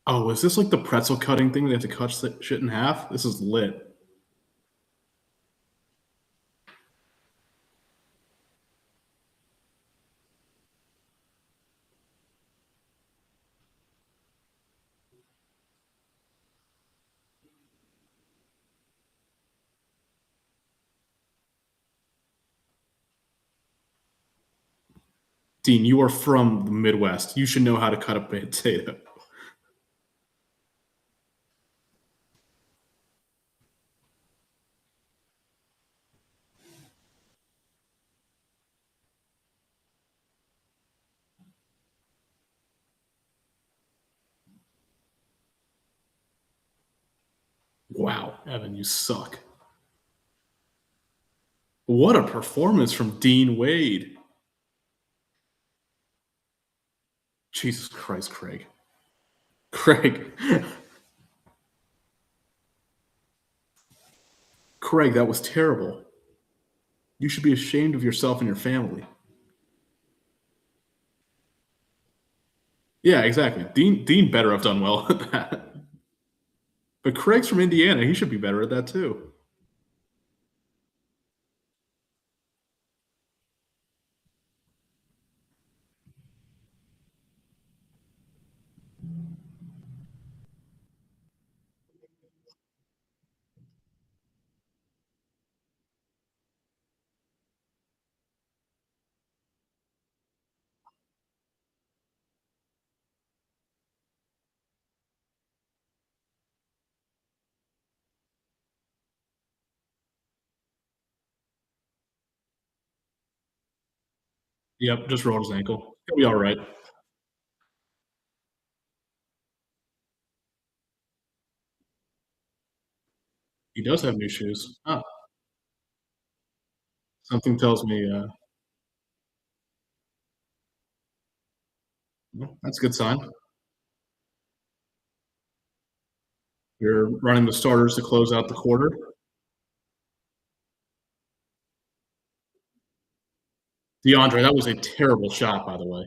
Oh, is this like the pretzel cutting thing? They have to cut shit in half? This is lit. Dean, you are from the Midwest. You should know how to cut a potato. Wow, Evan, you suck. What a performance from Dean Wade. Jesus Christ, Craig. Craig. Craig, that was terrible. You should be ashamed of yourself and your family. Yeah, exactly. Dean better have done well at that. But Craig's from Indiana. He should be better at that too. Yep, just rolled his ankle. He'll be all right. He does have new shoes. Ah, something tells me well, that's a good sign. You're running the starters to close out the quarter. DeAndre, that was a terrible shot, by the way.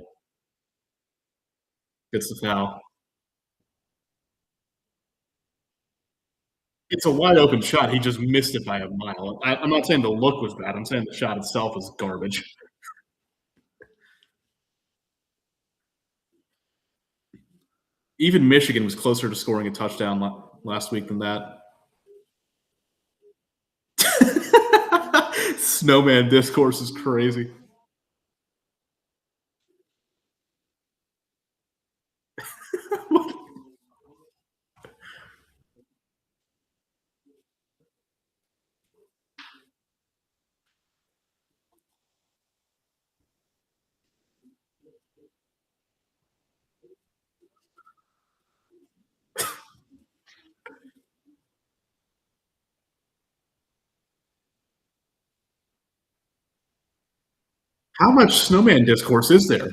Gets the foul. It's a wide open shot. He just missed it by a mile. I'm not saying the look was bad. I'm saying the shot itself is garbage. Even Michigan was closer to scoring a touchdown last week than that. Snowman discourse is crazy. How much snowman discourse is there?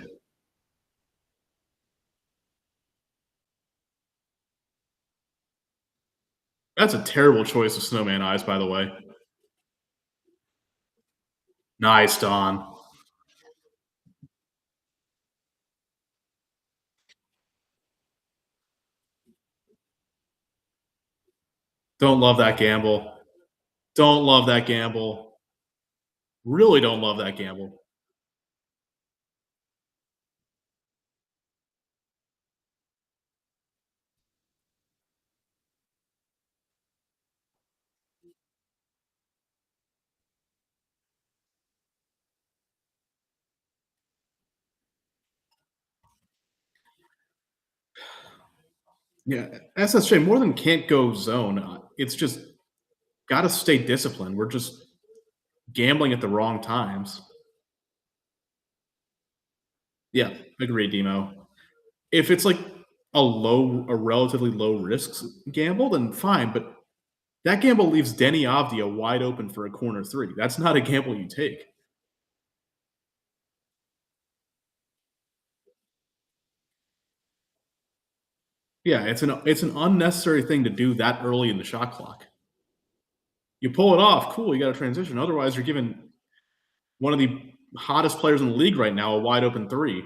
That's a terrible choice of snowman eyes, by the way. Nice, Don. Don't love that gamble. Don't love that gamble. Really don't love that gamble. Yeah, SSJ more than can't go zone. It's just got to stay disciplined. We're just gambling at the wrong times. Yeah, agree, Demo. If it's like a relatively low risk gamble, then fine. But that gamble leaves Denny Avdia wide open for a corner three. That's not a gamble you take. Yeah, it's an unnecessary thing to do that early in the shot clock. You pull it off, cool. You got a transition. Otherwise, you're giving one of the hottest players in the league right now a wide open three.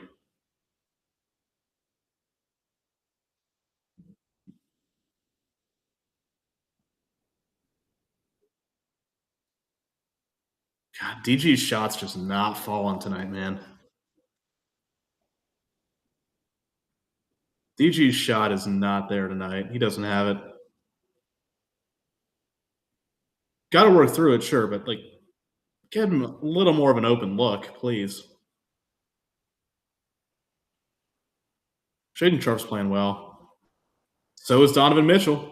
God, DG's shot's just not falling tonight, man. DG's shot is not there tonight. He doesn't have it. Got to work through it, sure, but like, get him a little more of an open look, please. Shaden Sharp's playing well. So is Donovan Mitchell.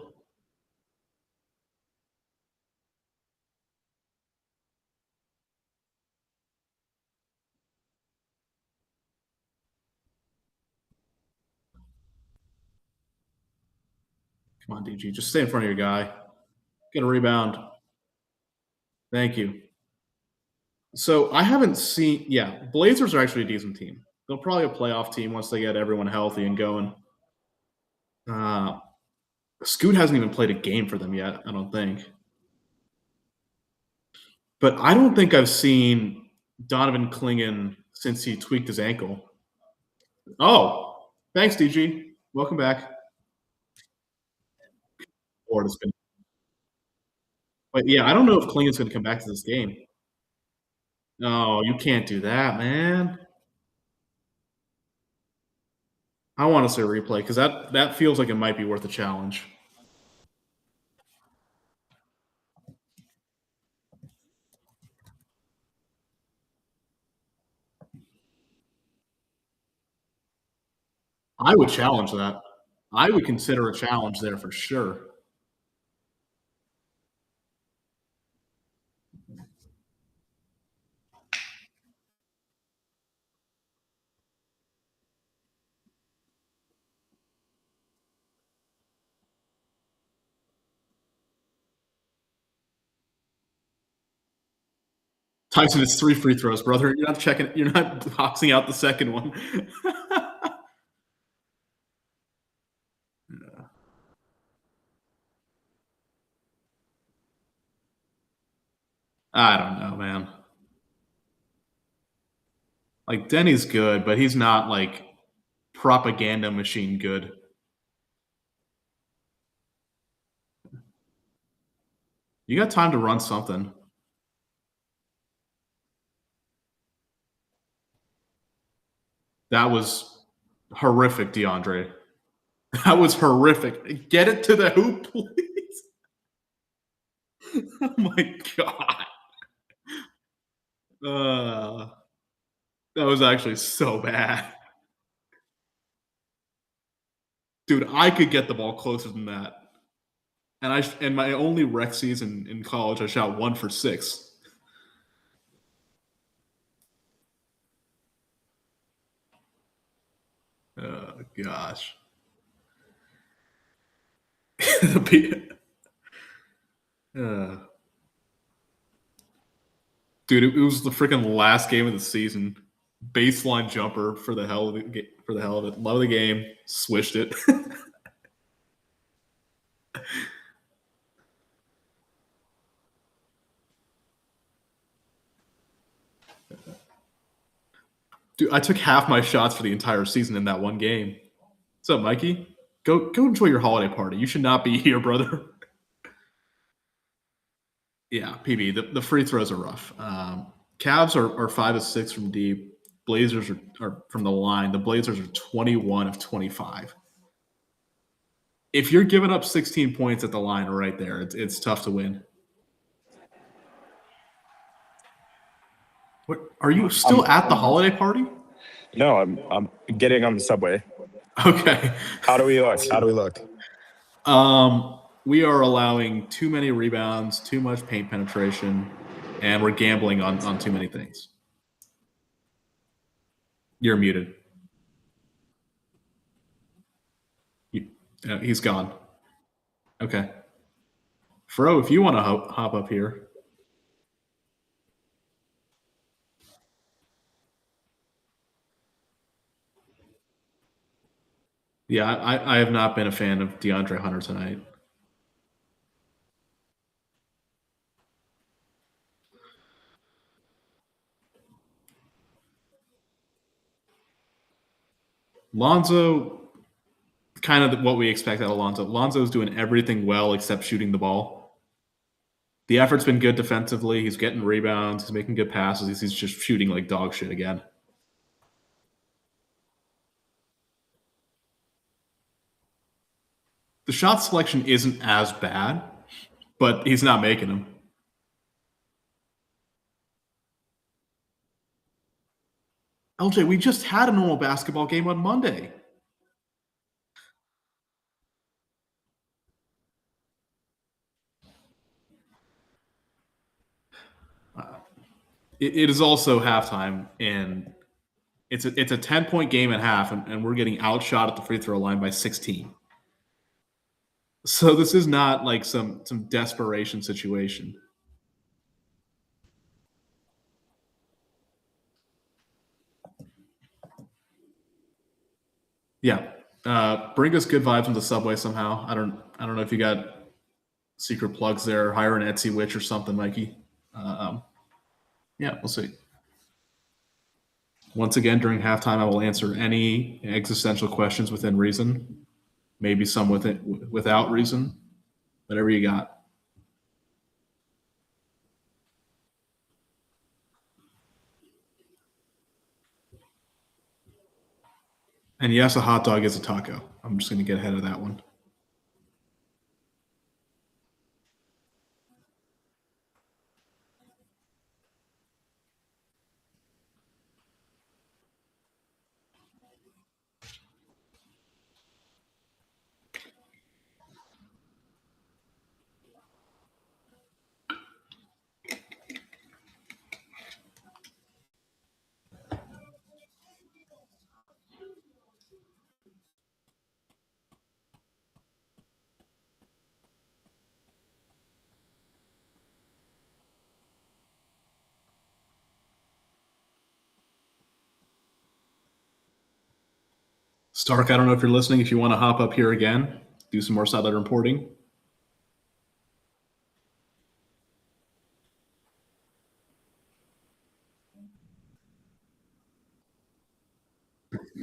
Come on, DG. Just stay in front of your guy. Get a rebound. Thank you. So I haven't seen. Yeah, Blazers are actually a decent team. They'll probably a playoff team once they get everyone healthy and going. Scoot hasn't even played a game for them yet, I don't think. But I don't think I've seen Donovan Clingan since he tweaked his ankle. Oh, thanks, DG. Welcome back. Florida's been. But yeah, I don't know if Clingan's going to come back to this game. No, you can't do that, man. I want to see a replay because that feels like it might be worth a challenge. I would challenge that. I would consider a challenge there for sure. Tyson, it's 3 free throws, brother. You're not checking. You're not boxing out the second one. I don't know, man. Like Denny's good, but he's not like propaganda machine good. You got time to run something. That was horrific, DeAndre. That was horrific. Get it to the hoop, please. Oh my god. That was actually so bad. Dude, I could get the ball closer than that. And my only rec season in college, I shot 1 for 6. Oh gosh. Dude, it was the freaking last game of the season. Baseline jumper for the hell of it. Love the game. Swished it. Dude, I took half my shots for the entire season in that one game. What's up, Mikey? Go enjoy your holiday party. You should not be here, brother. Yeah, PB. The free throws are rough. Cavs are 5 of 6 from deep. Blazers are from the line. The Blazers are 21 of 25. If you're giving up 16 points at the line right there, it's tough to win. What, are you still at the holiday party? No, I'm getting on the subway. Okay. How do we look? We are allowing too many rebounds, too much paint penetration, and we're gambling on too many things. You're muted. He's gone. Okay. Fro, if you want to hop up here. Yeah, I have not been a fan of DeAndre Hunter tonight. Lonzo, kind of what we expect out of Lonzo. Lonzo's doing everything well except shooting the ball. The effort's been good defensively. He's getting rebounds. He's making good passes. He's just shooting like dog shit again. The shot selection isn't as bad, but he's not making them. LJ, we just had a normal basketball game on Monday. it is also halftime, and it's a 10-point game at half, and we're getting outshot at the free throw line by 16. So this is not like some desperation situation. Yeah, bring us good vibes on the subway somehow. I don't know if you got secret plugs there. Hire an Etsy witch or something, Mikey. Yeah, we'll see. Once again, during halftime, I will answer any existential questions within reason. Maybe some without reason. Whatever you got. And yes, a hot dog is a taco. I'm just going to get ahead of that one. Stark, I don't know if you're listening. If you want to hop up here again, do some more sideline reporting.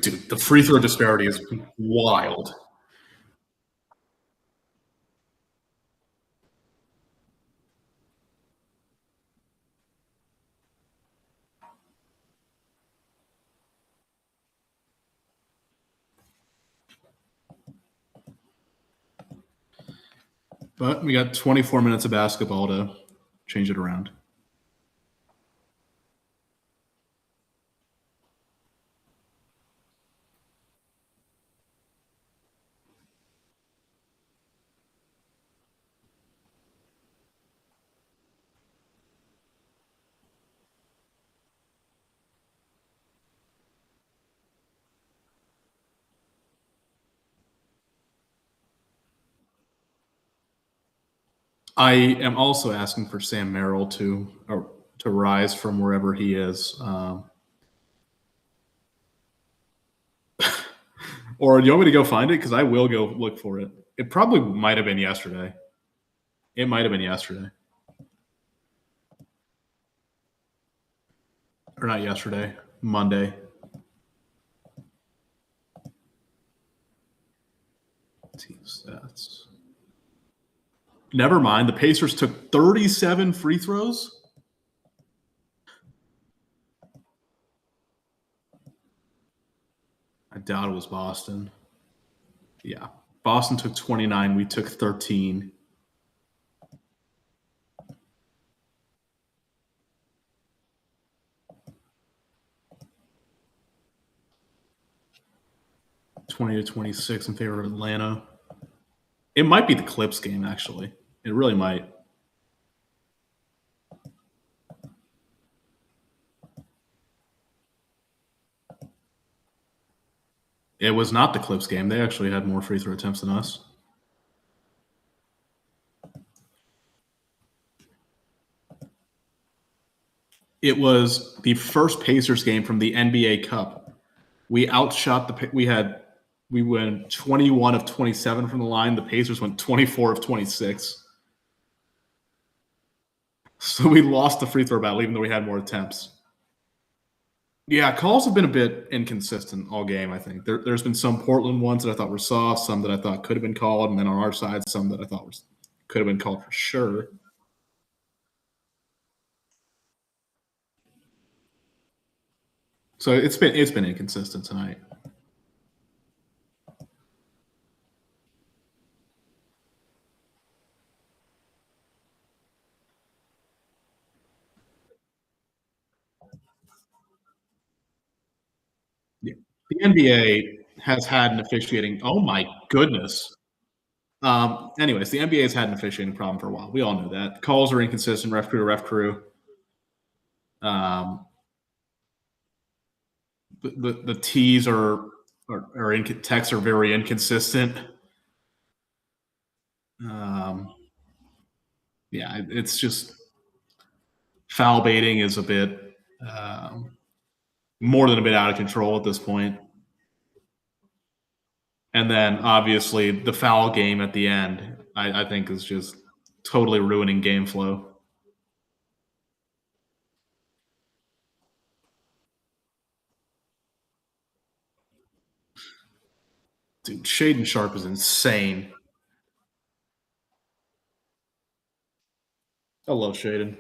Dude, the free throw disparity is wild. But we got 24 minutes of basketball to change it around. I am also asking for Sam Merrill to rise from wherever he is. Or do you want me to go find it? Because I will go look for it. It probably might have been yesterday. It might have been yesterday. Or not yesterday, Monday. Team stats. Never mind. The Pacers took 37 free throws. I doubt it was Boston. Yeah. Boston took 29. We took 13. (20 to 26) in favor of Atlanta. It might be the Clips game, actually. It really might. It was not the Clips game. They actually had more free throw attempts than us. It was the first Pacers game from the NBA Cup. We outshot we went 21 of 27 from the line. The Pacers went 24 of 26. So we lost the free throw battle, even though we had more attempts. Yeah, calls have been a bit inconsistent all game, I think. There's been some Portland ones that I thought were soft, some that I thought could have been called, and then on our side, some that I thought could have been called for sure. So it's been inconsistent tonight. Yeah. The NBA has had an officiating. Oh my goodness. Anyways, the NBA has had an officiating problem for a while. We all know that. Calls are inconsistent, ref crew to ref crew. The T's are texts are very inconsistent. Yeah, it's just foul baiting is a bit more than a bit out of control at this point. And then obviously the foul game at the end, I think, is just totally ruining game flow. Dude, Shaden Sharp is insane. I love Shaden.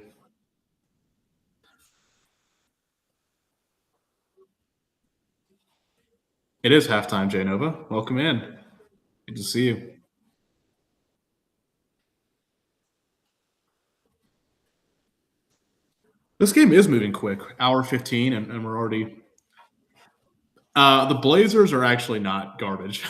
It is halftime, J Nova. Welcome in. Good to see you. This game is moving quick. Hour 15, and we're already. The Blazers are actually not garbage.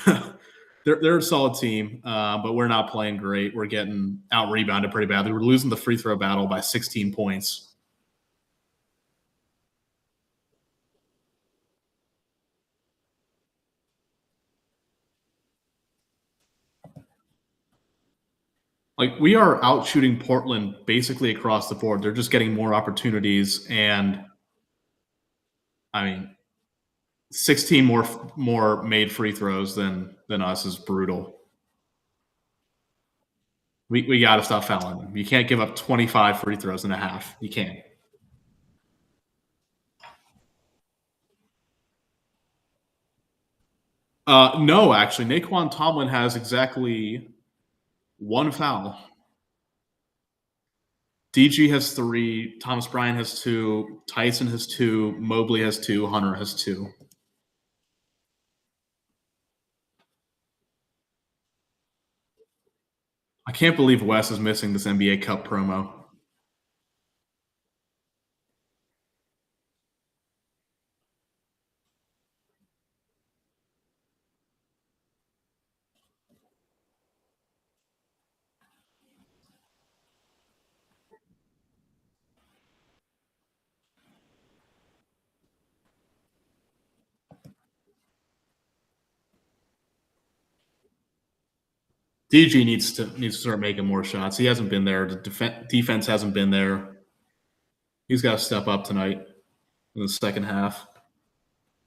They're a solid team, but we're not playing great. We're getting out rebounded pretty badly. We're losing the free throw battle by 16 points. Like, we are out shooting Portland basically across the board. They're just getting more opportunities, and I mean, 16 more made free throws than us is brutal. We got to stop fouling them. You can't give up 25 free throws in a half. You can't. No, actually, Naquan Tomlin has exactly one foul. DG has 3, Thomas Bryant has 2, Tyson has 2, Mobley has 2, Hunter has 2. I can't believe Wes is missing this NBA Cup promo. DG needs to start making more shots. He hasn't been there. The defense hasn't been there. He's got to step up tonight in the second half.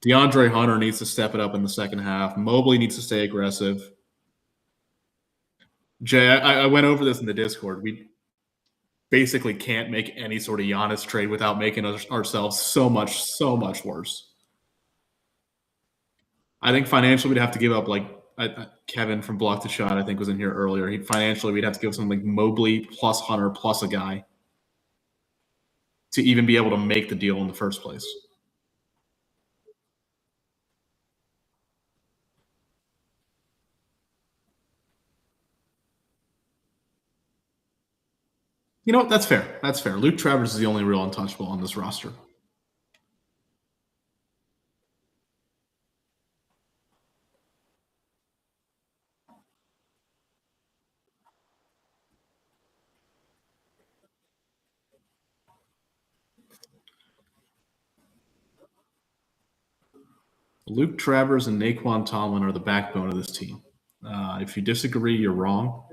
DeAndre Hunter needs to step it up in the second half. Mobley needs to stay aggressive. Jay, I went over this in the Discord. We basically can't make any sort of Giannis trade without making ourselves so much worse. I think financially we'd have to give up, like, Kevin from Block the Shot, I think, was in here earlier. Financially we'd have to give something like Mobley plus Hunter plus a guy to even be able to make the deal in the first place. You know what? That's fair. That's fair. Luke Travers is the only real untouchable on this roster. Luke Travers and Naquan Tomlin are the backbone of this team. If you disagree, you're wrong.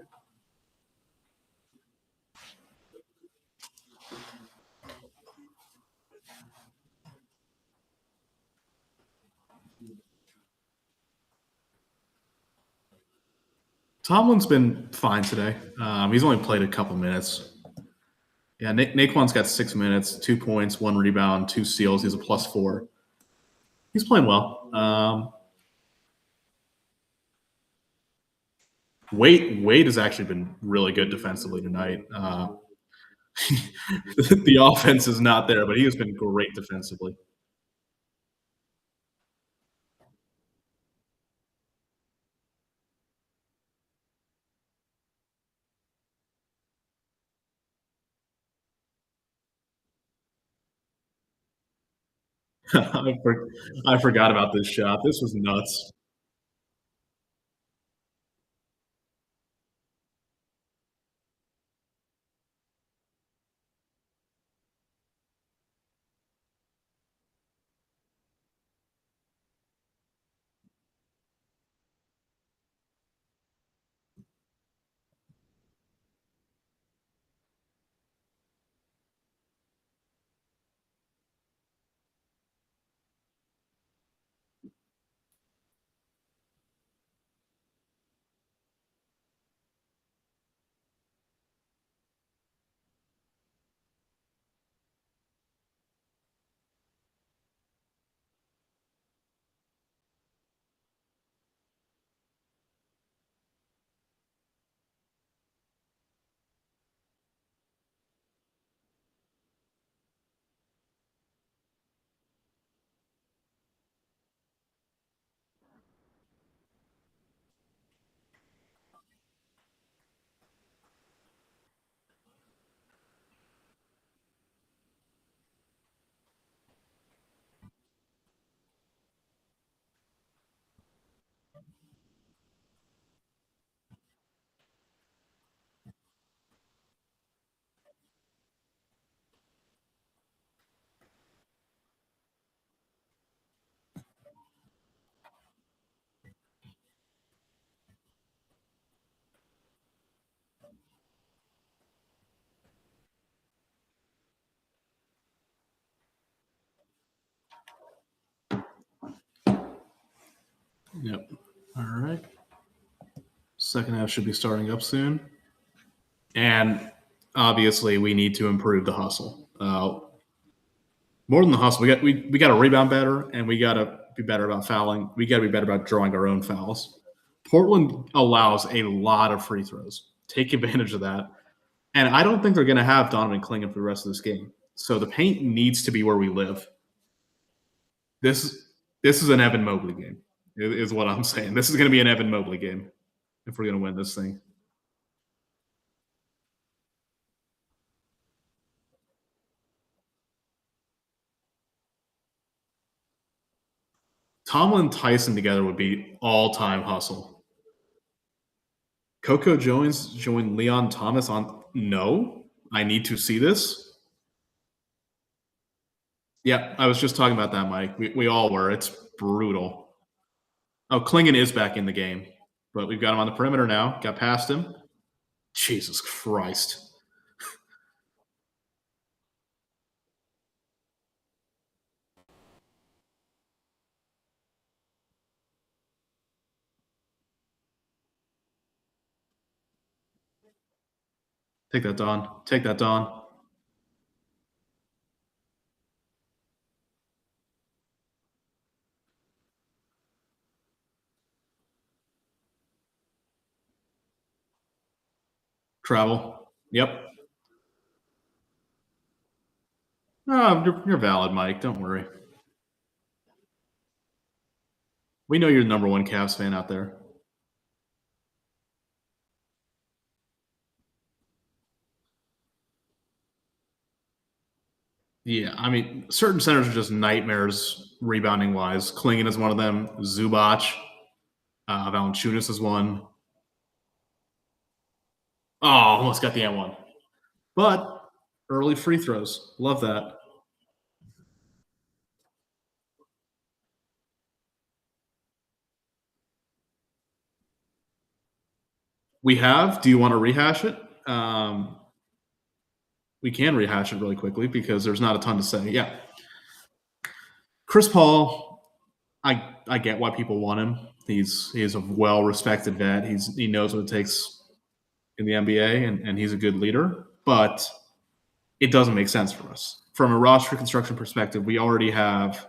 Tomlin's been fine today. He's only played a couple minutes. Yeah, Naquan's got 6 minutes, 2 points, 1 rebound, 2 steals. He's a +4. He's playing well. Wade has actually been really good defensively tonight. The offense is not there, but he has been great defensively. I forgot about this shot. This was nuts. Yep. All right. Second half should be starting up soon. And obviously, we need to improve the hustle. More than the hustle, we got to rebound better, and we got to be better about fouling. We got to be better about drawing our own fouls. Portland allows a lot of free throws. Take advantage of that. And I don't think they're going to have Donovan Clingan for the rest of this game. So the paint needs to be where we live. This is an Evan Mobley game, is what I'm saying. This is going to be an Evan Mobley game if we're going to win this thing. Tomlin Tyson together would be all-time hustle. Coco Jones joined Leon Thomas on – no, I need to see this. Yeah, I was just talking about that, Mike. We all were. It's brutal. Oh, Clingan is back in the game, but we've got him on the perimeter now. Got past him. Jesus Christ. Take that, Don. Take that, Don. Travel. Yep. Oh, you're valid, Mike. Don't worry. We know you're the number one Cavs fan out there. Yeah, I mean, certain centers are just nightmares rebounding wise. Clingan is one of them. Zubac, Valanciunas is one. Oh, almost got the N1. But early free throws. Love that. We have. Do you want to rehash it? We can rehash it really quickly because there's not a ton to say. Yeah. Chris Paul, I get why people want him. He's a well-respected vet. He knows what it takes in the NBA, and he's a good leader. But it doesn't make sense for us. From a roster construction perspective, we already have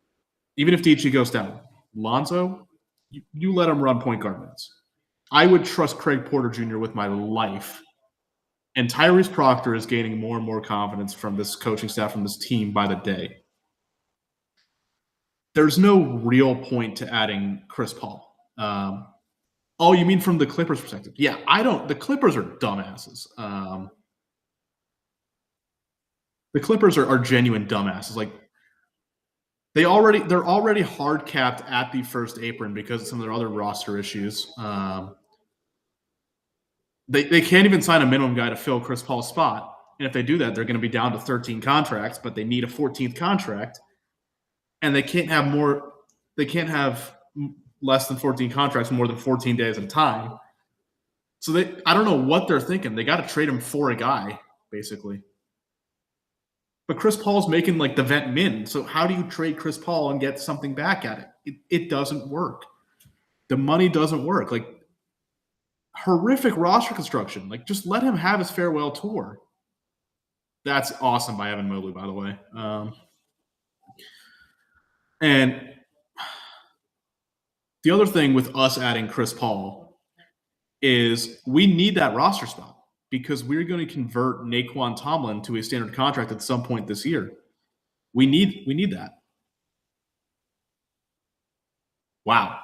– even if Dietschy goes down, Lonzo, you let him run point guard minutes. I would trust Craig Porter Jr. with my life. And Tyrese Proctor is gaining more and more confidence from this coaching staff, from this team by the day. There's no real point to adding Chris Paul. Oh, you mean from the Clippers' perspective? Yeah, the Clippers are dumbasses. The Clippers are genuine dumbasses. Like they're already hard capped at the first apron because of some of their other roster issues. They can't even sign a minimum guy to fill Chris Paul's spot. And if they do that, they're going to be down to 13 contracts, but they need a 14th contract. And they can't have less than 14 contracts more than 14 days at a time. So I don't know what they're thinking. They got to trade him for a guy, basically. But Chris Paul's making like the vet min. So how do you trade Chris Paul and get something back at it? It doesn't work. The money doesn't work. Like, horrific roster construction. Like, just let him have his farewell tour. That's awesome by Evan Mobley, by the way. And the other thing with us adding Chris Paul is we need that roster spot because we're going to convert Naquan Tomlin to a standard contract at some point this year. We need that. Wow.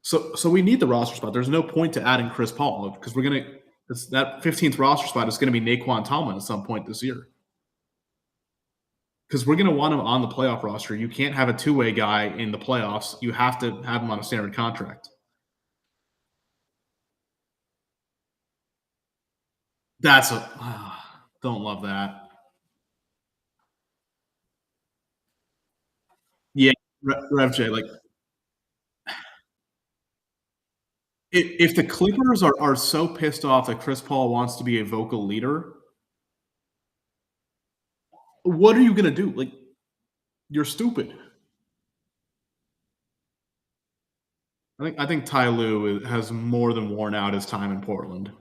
So we need the roster spot. There's no point to adding Chris Paul because that 15th roster spot is going to be Naquan Tomlin at some point this year. Because we're going to want him on the playoff roster. You can't have a two-way guy in the playoffs. You have to have him on a standard contract. Don't love that. Yeah, Rev J, like if the Clippers are so pissed off that Chris Paul wants to be a vocal leader, what are you going to do? Like, you're stupid. I think Ty Lue has more than worn out his time in Portland.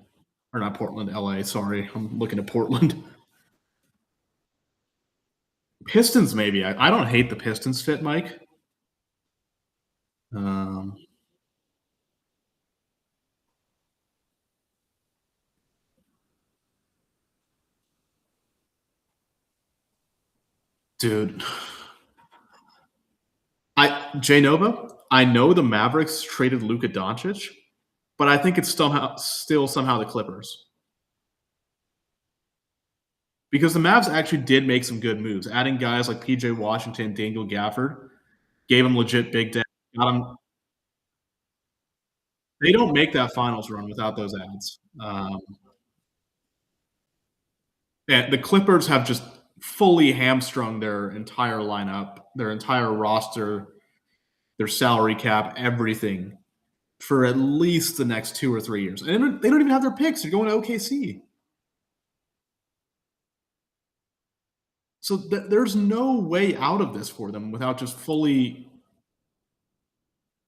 Or not Portland, LA, sorry. I'm looking at Portland. Pistons, maybe. I don't hate the Pistons fit, Mike. Dude. Jay Nova, I know the Mavericks traded Luka Doncic, but I think it's still somehow the Clippers. Because the Mavs actually did make some good moves, adding guys like PJ Washington, Daniel Gafford, gave them legit big depth. Got them. They don't make that finals run without those ads. And the Clippers have just fully hamstrung their entire lineup, their entire roster, their salary cap, everything for at least the next 2 or 3 years. And they don't even have their picks. They're going to OKC. So there's no way out of this for them without just fully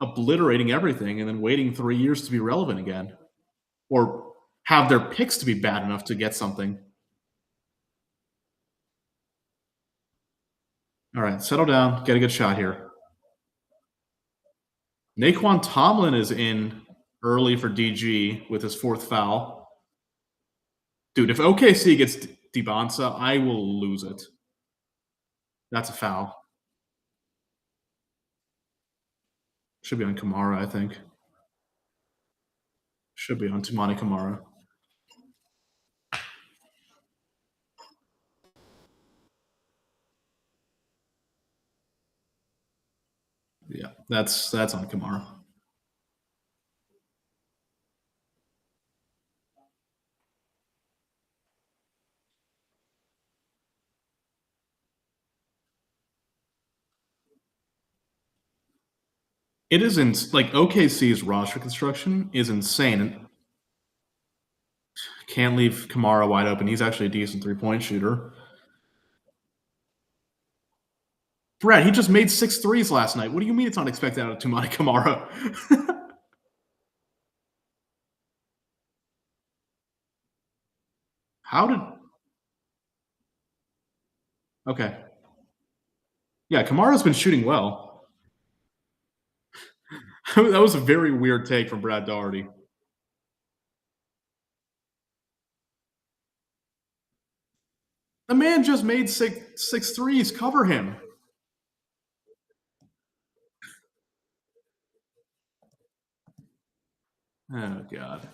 obliterating everything and then waiting 3 years to be relevant again, or have their picks to be bad enough to get something. All right, settle down. Get a good shot here. Naquan Tomlin is in early for DG with his 4th foul. Dude, if OKC gets DiBonsa, I will lose it. That's a foul. Should be on Kamara, I think. Should be on Toumani Kamara. Yeah, that's on Kamara. It is like OKC's roster construction is insane. Can't leave Kamara wide open. He's actually a decent 3-point shooter. Brett, he just made 6 threes last night. What do you mean it's not expected out of Toumani Kamara? How did... Okay. Yeah, Kamara's been shooting well. That was a very weird take from Brad Daugherty. The man just made six threes. Cover him. Oh, God.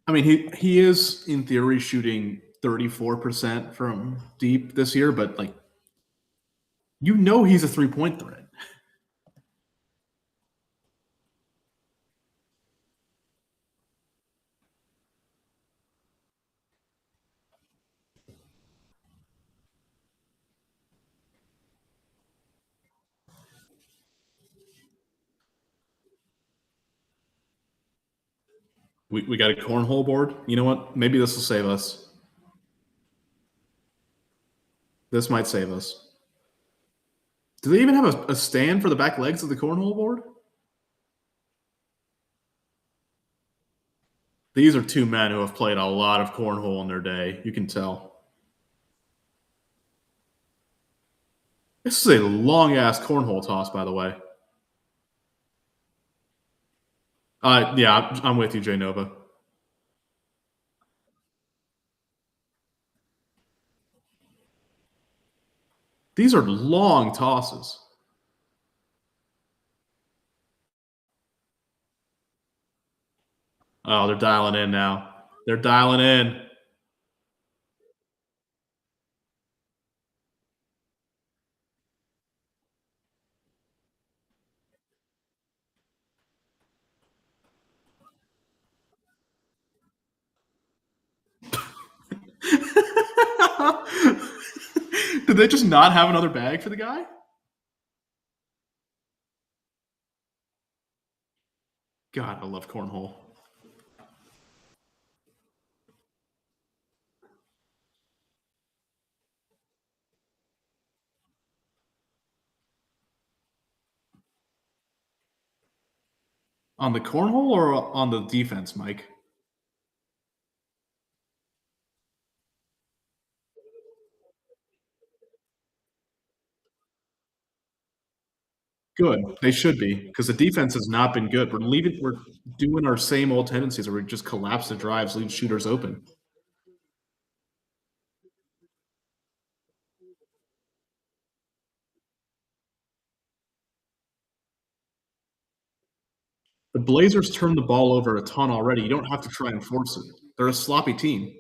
I mean, he is, in theory, shooting 34% from deep this year, but, like, you know he's a 3-point threat. We got a cornhole board. You know what? Maybe this will save us. This might save us. Do they even have a stand for the back legs of the cornhole board? These are 2 men who have played a lot of cornhole in their day. You can tell. This is a long-ass cornhole toss, by the way. Yeah, I'm with you, Jay Nova. These are long tosses. Oh, they're dialing in now. They're dialing in. Did they just not have another bag for the guy? God, I love cornhole. On the cornhole or on the defense, Mike? Good. They should be, because the defense has not been good. We're doing our same old tendencies where we just collapse the drives, leave shooters open. The Blazers turned the ball over a ton already. You don't have to try and force it. They're a sloppy team.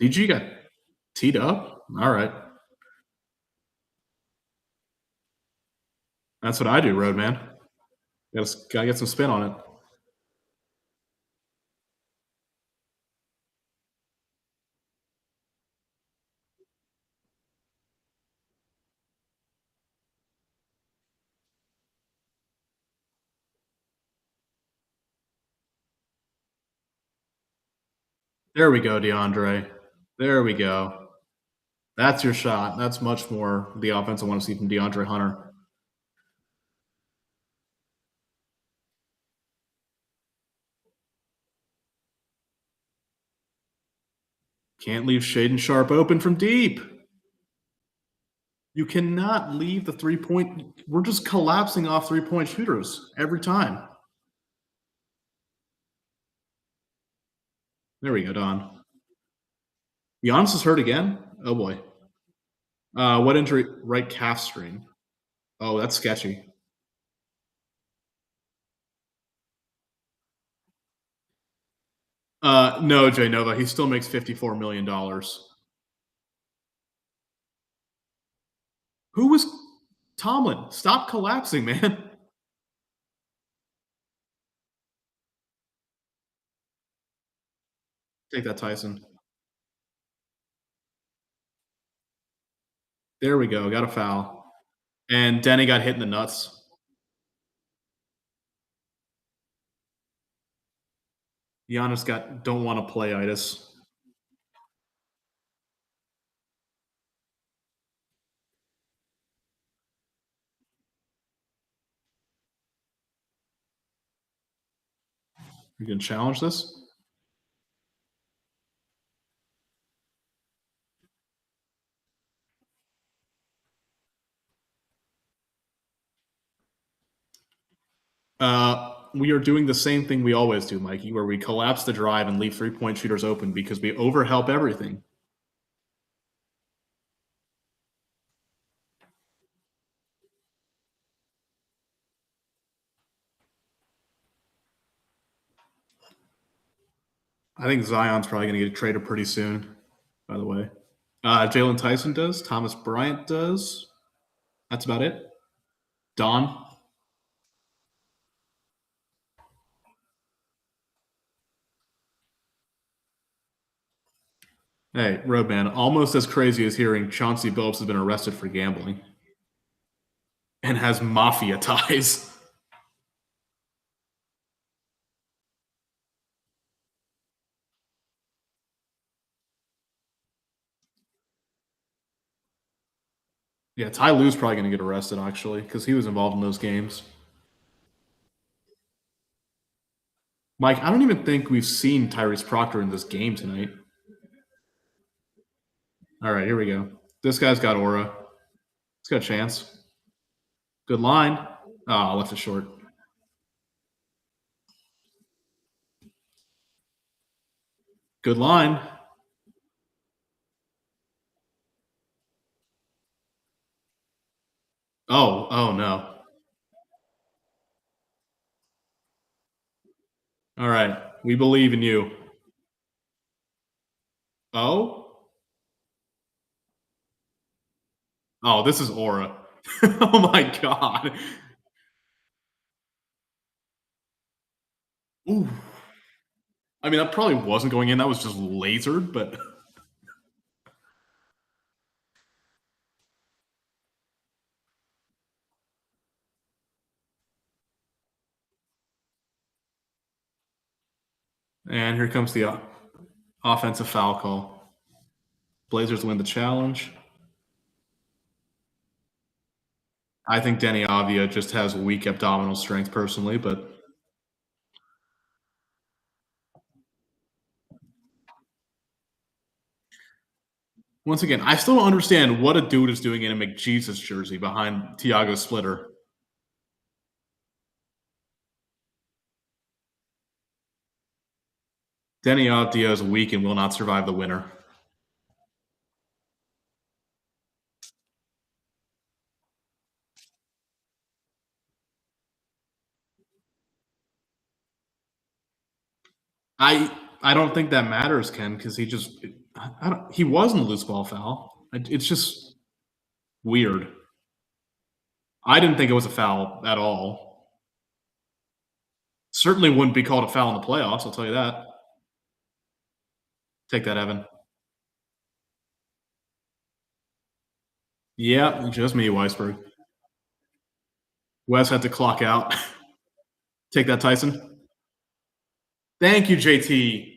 DG got teed up? All right. That's what I do, Roadman. Gotta get some spin on it. There we go, DeAndre. There we go. That's your shot. That's much more the offense I want to see from DeAndre Hunter. Can't leave Shaden Sharp open from deep. You cannot leave the 3-point. We're just collapsing off 3-point shooters every time. There we go, Don. Giannis is hurt again? Oh, boy. What injury? Right calf strain. Oh, that's sketchy. No, Jay Nova. He still makes $54 million. Who was Tomlin? Stop collapsing, man. Take that, Tyson. There we go. Got a foul. And Denny got hit in the nuts. Giannis got don't want to play itis. You can challenge this? We are doing the same thing we always do, Mikey, where we collapse the drive and leave 3-point shooters open because we overhelp everything. I think Zion's probably going to get traded pretty soon, by the way. Jalen Tyson does. Thomas Bryant does. That's about it. Don. Hey, Roadman, almost as crazy as hearing Chauncey Billups has been arrested for gambling and has mafia ties. Yeah, Ty Lue's probably going to get arrested, actually, because he was involved in those games. Mike, I don't even think we've seen Tyrese Proctor in this game tonight. All right, here we go. This guy's got aura. He's got a chance. Good line. Oh, left it short. Good line. Oh no. All right, we believe in you. Oh, this is aura. Oh my god. Ooh. I mean, that probably wasn't going in. That was just lasered, but And here comes the offensive foul call. Blazers win the challenge. I think Denny Avdia just has weak abdominal strength personally, but once again, I still don't understand what a dude is doing in a McJesus jersey behind Tiago Splitter. Denny Avdia is weak and will not survive the winter. I don't think that matters, Ken, because he wasn't a loose ball foul. It's just weird. I didn't think it was a foul at all. Certainly wouldn't be called a foul in the playoffs, I'll tell you that. Take that, Evan. Yeah, just me, Weisberg. Wes had to clock out. Take that, Tyson. Thank you, JT.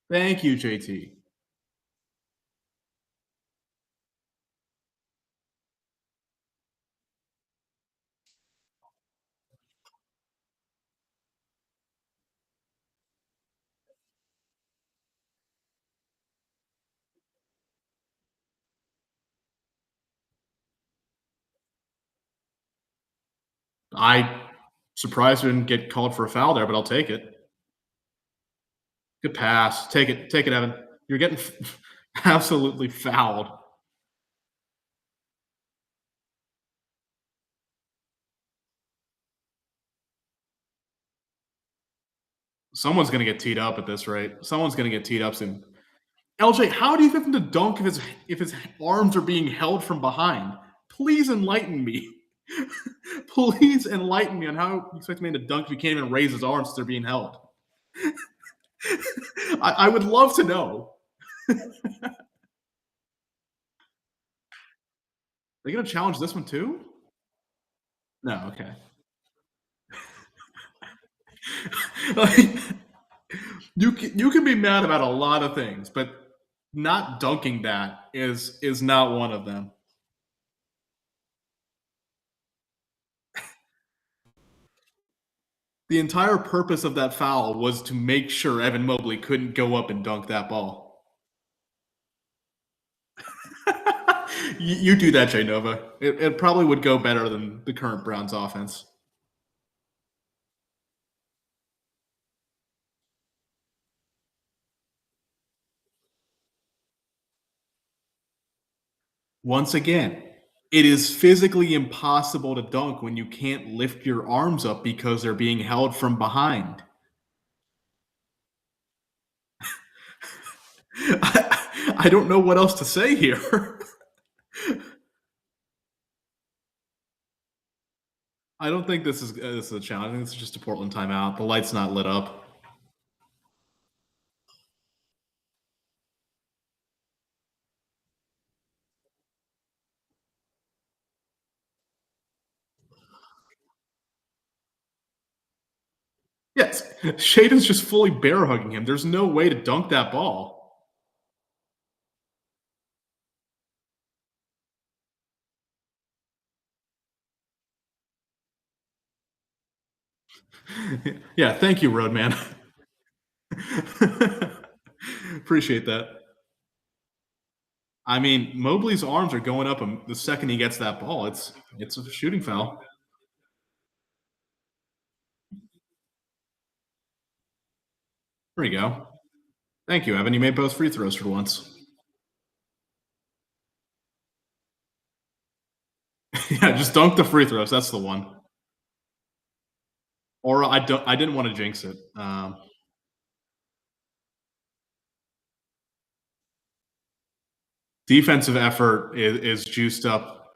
Thank you, JT. I surprised we didn't get called for a foul there, but I'll take it. Good pass. Take it, Evan. You're getting absolutely fouled. Someone's going to get teed up at this rate. Someone's going to get teed up soon. LJ, how do you get him to dunk if his arms are being held from behind? Please enlighten me. Please enlighten me on how you expect a man to dunk if he can't even raise his arms as they're being held. I would love to know. Are they going to challenge this one too? No, okay. Like, you can be mad about a lot of things, but not dunking that is not one of them. The entire purpose of that foul was to make sure Evan Mobley couldn't go up and dunk that ball. You do that, Jay Nova. It probably would go better than the current Browns offense. Once again, it is physically impossible to dunk when you can't lift your arms up because they're being held from behind. I don't know what else to say here. I don't think this is a challenge. I think this is just a Portland timeout. The light's not lit up. Yes, Shaden's just fully bear hugging him. There's no way to dunk that ball. Yeah, thank you, Roadman. Appreciate that. I mean, Mobley's arms are going up the second he gets that ball. It's a shooting foul. There you go. Thank you, Evan. You made both free throws for once. Yeah, just dunk the free throws. That's the one. Or I didn't want to jinx it. Defensive effort is juiced up.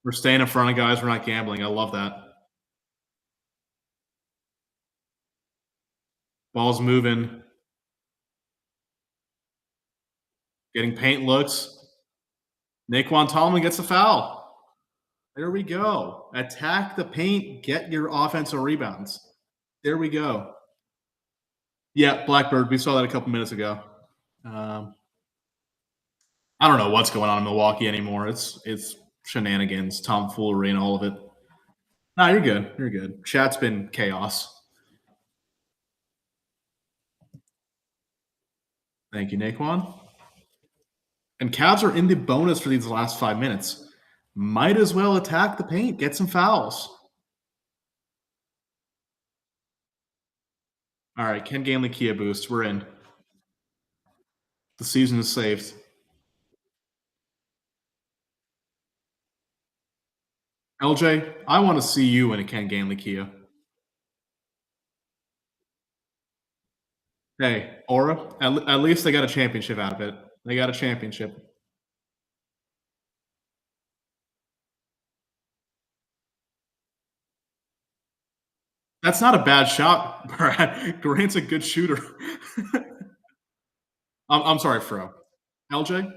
We're staying in front of guys. We're not gambling. I love that. Ball's moving. Getting paint looks. Naquan Tomlin gets the foul. There we go. Attack the paint. Get your offensive rebounds. There we go. Yeah, Blackbird. We saw that a couple minutes ago. I don't know what's going on in Milwaukee anymore. It's shenanigans, tomfoolery, and all of it. No, you're good. You're good. Chat's been chaos. Thank you, Naquan. And Cavs are in the bonus for these last 5 minutes. Might as well attack the paint, get some fouls. All right, Ken Gainley Kia boost. We're in. The season is saved. LJ, I want to see you in a Ken Gainley Kia. Hey, Aura, at least they got a championship out of it. They got a championship. That's not a bad shot, Brad. Grant's a good shooter. I'm sorry, Fro. LJ,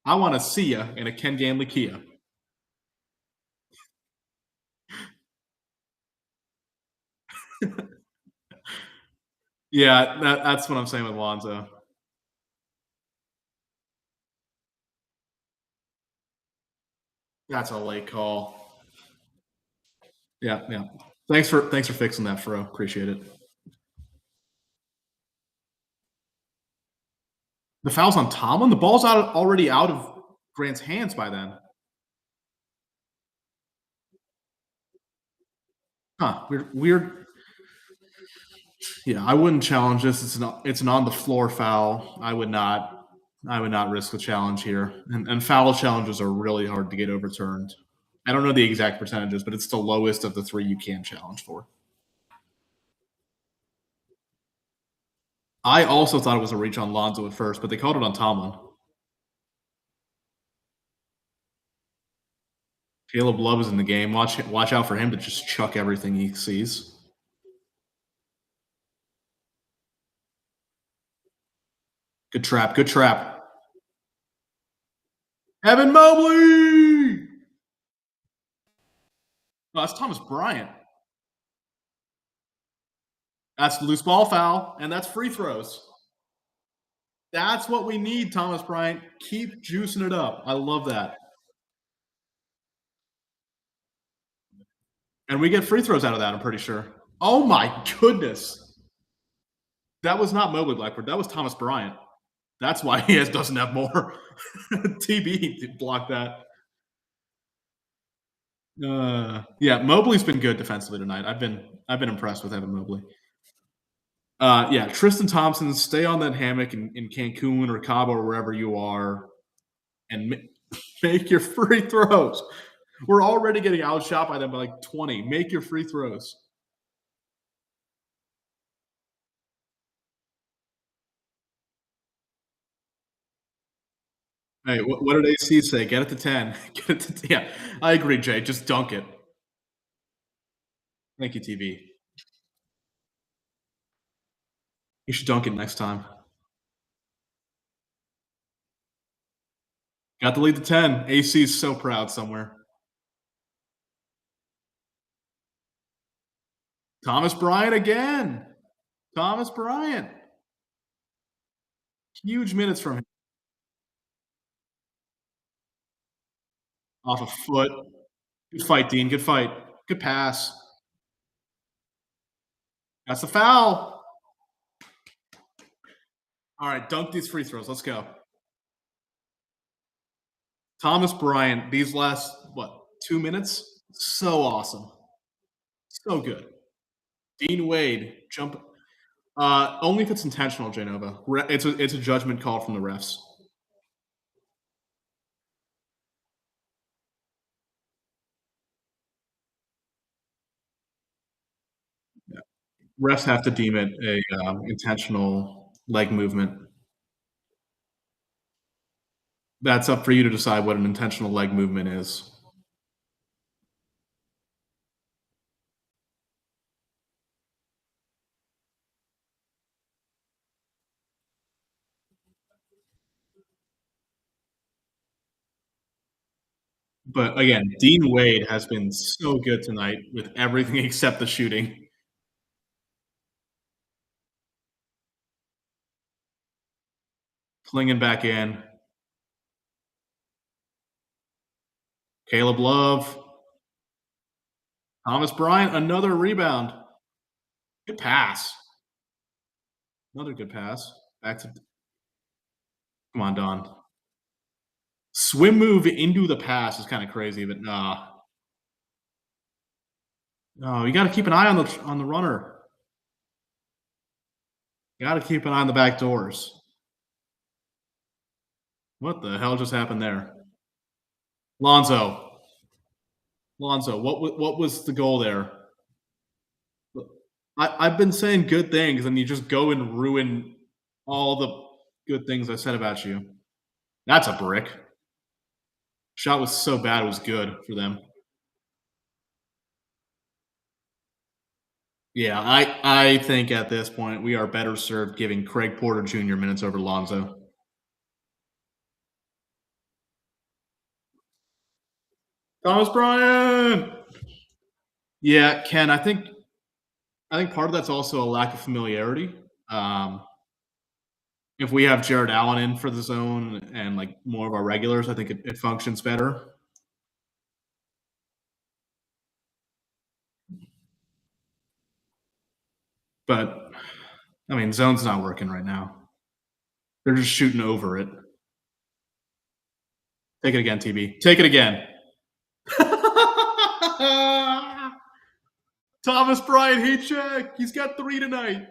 I want to see you in a Ken Gainley Kia. Yeah, that's what I'm saying with Lonzo. That's a late call. Yeah, yeah. Thanks for fixing that, Fro. Appreciate it. The foul's on Tomlin. The ball's already out of Grant's hands by then. Huh? Weird. Yeah, I wouldn't challenge this. It's an on the floor foul. I would not risk the challenge here. And foul challenges are really hard to get overturned. I don't know the exact percentages, but it's the lowest of the 3 you can challenge for. I also thought it was a reach on Lonzo at first, but they called it on Tomlin. Caleb Love is in the game. Watch out for him to just chuck everything he sees. Good trap. Good trap. Evan Mobley! Oh, that's Thomas Bryant. That's the loose ball foul, and that's free throws. That's what we need, Thomas Bryant. Keep juicing it up. I love that. And we get free throws out of that, I'm pretty sure. Oh, my goodness. That was not Mobley Blackbird. That was Thomas Bryant. That's why he doesn't have more. TB blocked that. Yeah, Mobley's been good defensively tonight. I've been impressed with Evan Mobley. Yeah, Tristan Thompson, stay on that hammock in Cancun or Cabo or wherever you are, and make your free throws. We're already getting outshot by them by like 20. Make your free throws. Hey, what did AC say? Get it to 10. Get it to yeah. I agree, Jay. Just dunk it. Thank you, TV. You should dunk it next time. Got the lead to 10. AC is so proud somewhere. Thomas Bryant again. Thomas Bryant. Huge minutes from him. Off a foot. Good fight, Dean. Good fight. Good pass. That's the foul. All right, dunk these free throws. Let's go. Thomas Bryant, these last, 2 minutes? So awesome. So good. Dean Wade, jump. Only if it's intentional, Janova. It's a judgment call from the refs. Yeah. Refs have to deem it a intentional leg movement. That's up for you to decide what an intentional leg movement is. But again, Dean Wade has been so good tonight with everything except the shooting. Clinging back in. Caleb Love. Thomas Bryant, another rebound. Good pass. Another good pass. Back to. Come on, Don. Swim move into the pass is kind of crazy, but nah. No, you got to keep an eye on the runner. You got to keep an eye on the back doors. What the hell just happened there? Lonzo, what was the goal there? I've been saying good things, and you just go and ruin all the good things I said about you. That's a brick. Shot was so bad it was good for them. Yeah, I think at this point we are better served giving Craig Porter Jr. minutes over Lonzo. Thomas Bryant. Yeah, Ken, I think part of that's also a lack of familiarity. If we have Jared Allen in for the zone and like more of our regulars, I think it functions better. But I mean, zone's not working right now. They're just shooting over it. Take it again, TB. Take it again. Thomas Bryant, heat check. He's got 3 tonight.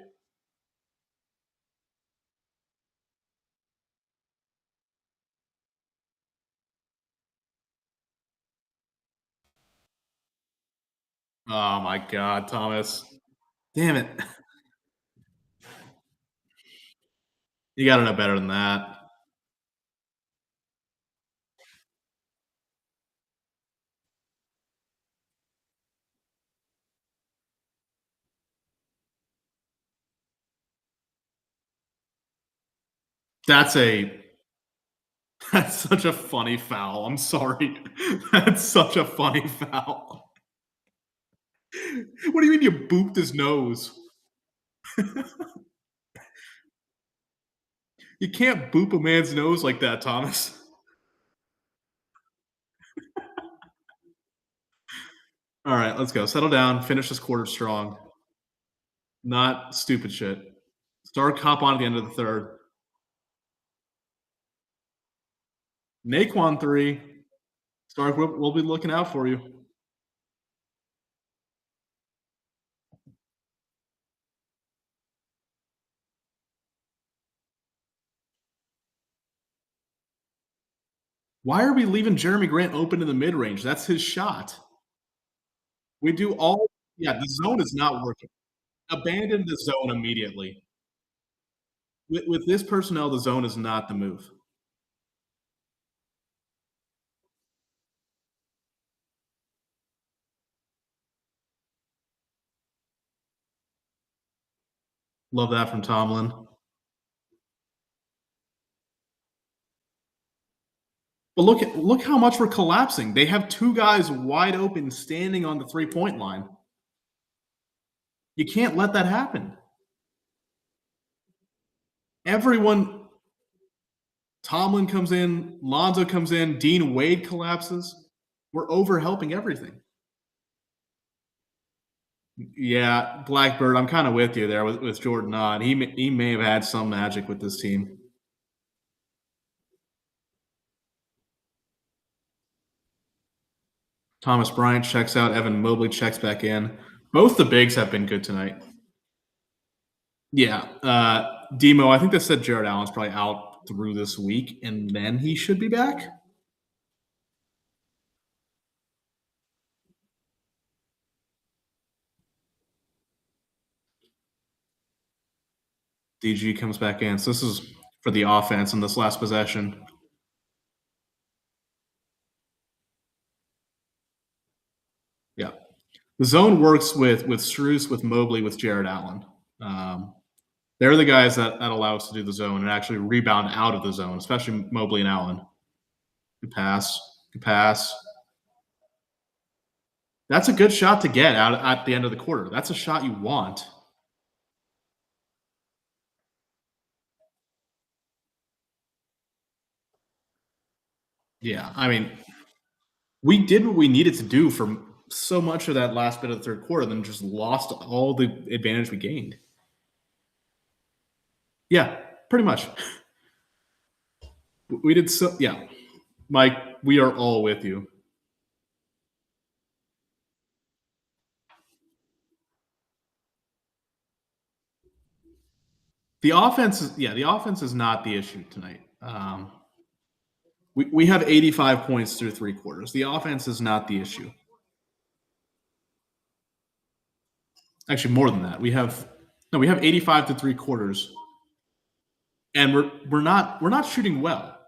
Oh my God, Thomas. Damn it. You got to know better than that. That's such a funny foul. I'm sorry. That's such a funny foul. What do you mean you booped his nose? You can't boop a man's nose like that, Thomas. All right, let's go. Settle down. Finish this quarter strong. Not stupid shit. Start cop on at the end of the third. Naquan 3. Stark, we'll be looking out for you. Why are we leaving Jeremy Grant open in the mid-range? That's his shot. We do all – yeah, the zone is not working. Abandon the zone immediately. With this personnel, the zone is not the move. Love that from Tomlin. But look how much we're collapsing. They have 2 guys wide open standing on the 3-point line. You can't let that happen. Everyone – Tomlin comes in, Lonzo comes in, Dean Wade collapses. We're over-helping everything. Yeah, Blackbird, I'm kind of with you there with Jordan Odd. He may have had some magic with this team. Thomas Bryant checks out. Evan Mobley checks back in. Both the bigs have been good tonight. Yeah. Demo, I think they said Jared Allen's probably out through this week, and then he should be back. DG comes back in. So this is for the offense in this last possession. Yeah. The zone works with Strus, with Mobley, with Jared Allen. They're the guys that allow us to do the zone and actually rebound out of the zone, especially Mobley and Allen. Good pass. Good pass. That's a good shot to get out at the end of the quarter. That's a shot you want. Yeah, I mean, we did what we needed to do for so much of that last bit of the third quarter, then just lost all the advantage we gained. Yeah, pretty much. We did so. Yeah, Mike, we are all with you. The offense is not the issue tonight. We have 85 points through three quarters. The offense is not the issue. Actually, more than that. We have 85 to three quarters, and we're not shooting well.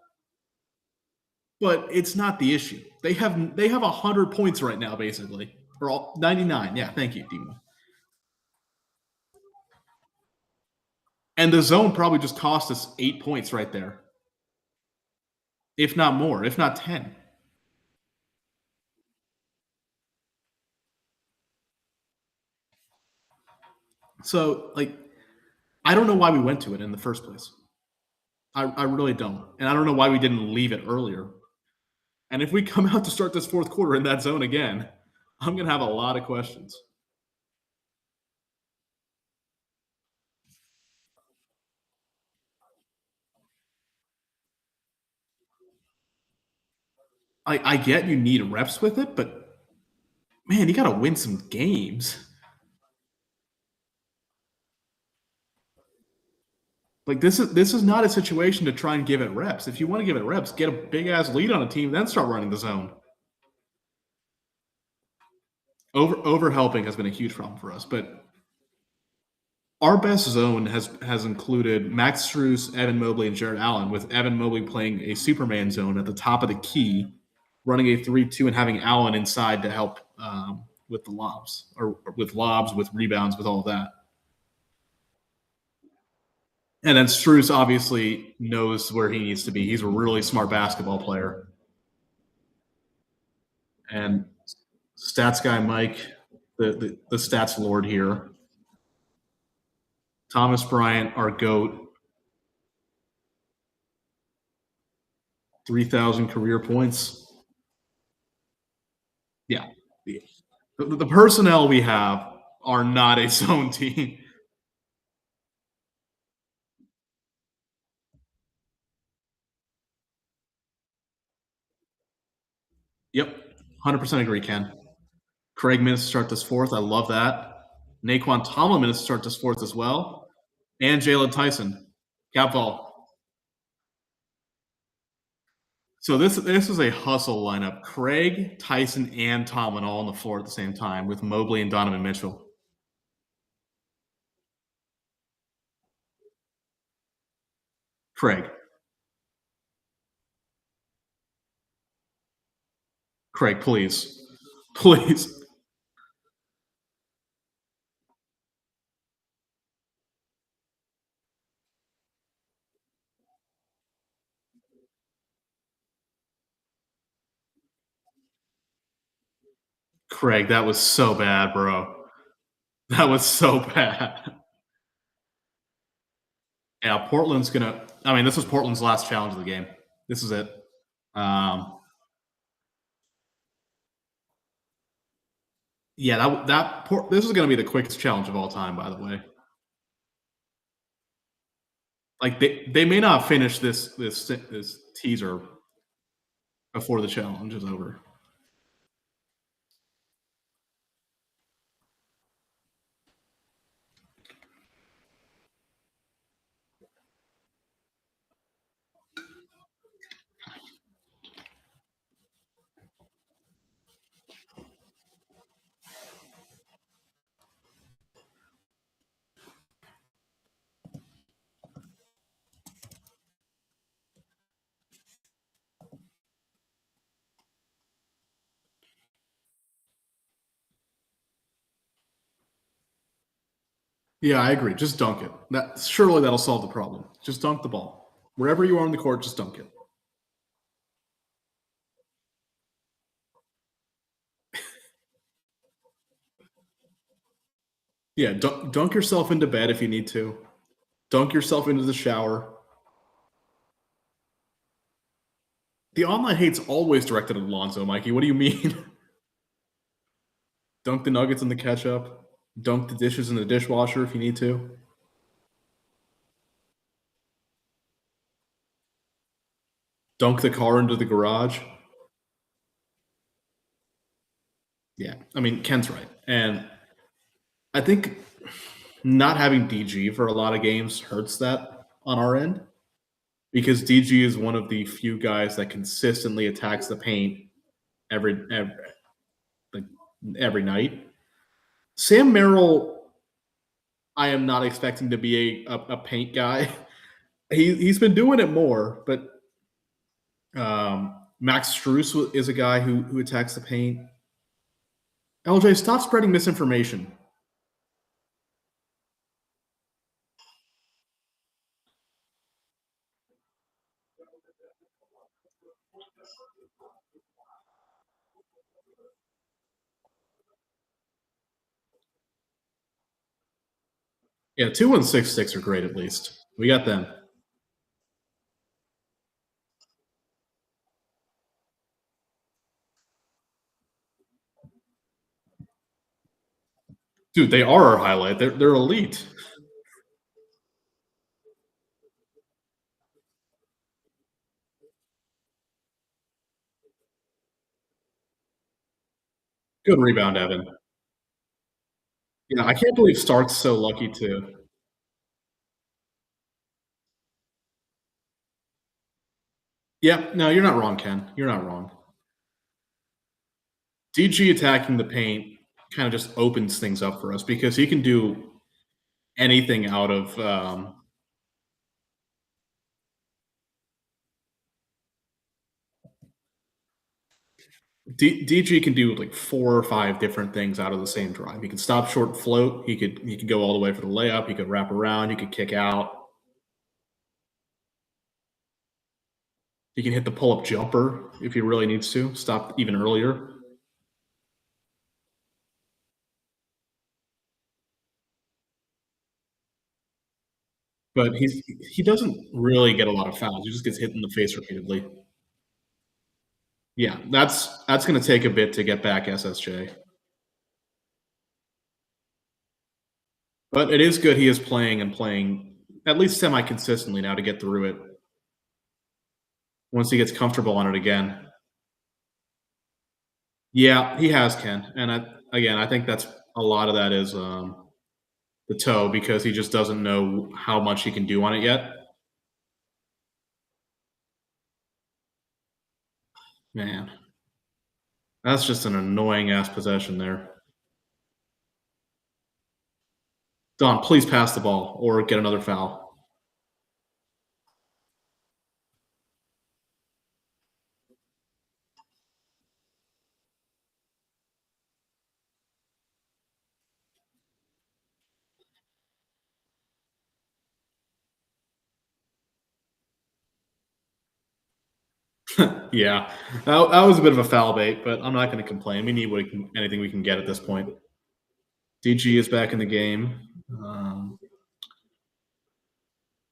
But it's not the issue. They have 100 points right now, basically, or all 99. Yeah, thank you, Demo. And the zone probably just cost us 8 points right there, if not more, if not 10. So, like, I don't know why we went to it in the first place. I really don't. And I don't know why we didn't leave it earlier. And if we come out to start this fourth quarter in that zone again, I'm going to have a lot of questions. I get you need reps with it, but man, you got to win some games. Like this is not a situation to try and give it reps. If you want to give it reps, get a big ass lead on a team, then start running the zone. Over helping has been a huge problem for us, but our best zone has included Max Strus, Evan Mobley, and Jared Allen, with Evan Mobley playing a Superman zone at the top of the key, running a 3-2, and having Allen inside to help with the lobs, or with lobs, with rebounds, with all of that. And then Strus obviously knows where he needs to be. He's a really smart basketball player. And stats guy Mike, the stats lord here. Thomas Bryant, our GOAT. 3,000 career points. Yeah. The personnel we have are not a zone team. Yep. 100% agree, Ken. Craig minutes to start this fourth. I love that. Naquan Tomlin minutes to start this fourth as well. And Jalen Tyson. Cap ball. So this is a hustle lineup. Craig, Tyson, and Tomlin all on the floor at the same time with Mobley and Donovan Mitchell. Craig, please. Please. Craig, that was so bad, bro. That was so bad. Yeah, Portland's gonna. I mean, this was Portland's last challenge of the game. This is it. Yeah, this is gonna be the quickest challenge of all time, by the way. Like they may not finish this teaser before the challenge is over. Yeah, I agree. Just dunk it. Surely that'll solve the problem. Just dunk the ball. Wherever you are on the court, just dunk it. Yeah, dunk yourself into bed if you need to. Dunk yourself into the shower. The online hate's always directed at Alonzo, Mikey. What do you mean? Dunk the nuggets in the ketchup. Dunk the dishes in the dishwasher if you need to. Dunk the car into the garage. Yeah, I mean, Ken's right. And I think not having DG for a lot of games hurts that on our end because DG is one of the few guys that consistently attacks the paint every like every night. Sam Merrill, I am not expecting to be a paint guy. He's been doing it more, but Max Strus is a guy who attacks the paint. LJ, stop spreading misinformation. Yeah, 2166 are great at least. We got them. Dude, they are our highlight. They're elite. Good rebound, Evan. Yeah, I can't believe Stark's so lucky too. Yeah, no, you're not wrong, Ken. You're not wrong. DG attacking the paint kind of just opens things up for us because he can do anything out of DG can do like 4 or 5 different things out of the same drive. He can stop short float. He could go all the way for the layup. He could wrap around. He could kick out. He can hit the pull up jumper if he really needs to. Stop even earlier. But he doesn't really get a lot of fouls. He just gets hit in the face repeatedly. Yeah, that's going to take a bit to get back SSJ. But it is good he is playing and playing at least semi-consistently now to get through it. Once he gets comfortable on it again. Yeah, he has, Ken. And I think that's a lot of that is the toe because he just doesn't know how much he can do on it yet. Man, that's just an annoying ass possession there. Don, please pass the ball or get another foul. Yeah, that was a bit of a foul bait, but I'm not going to complain. We need anything we can get at this point. DG is back in the game.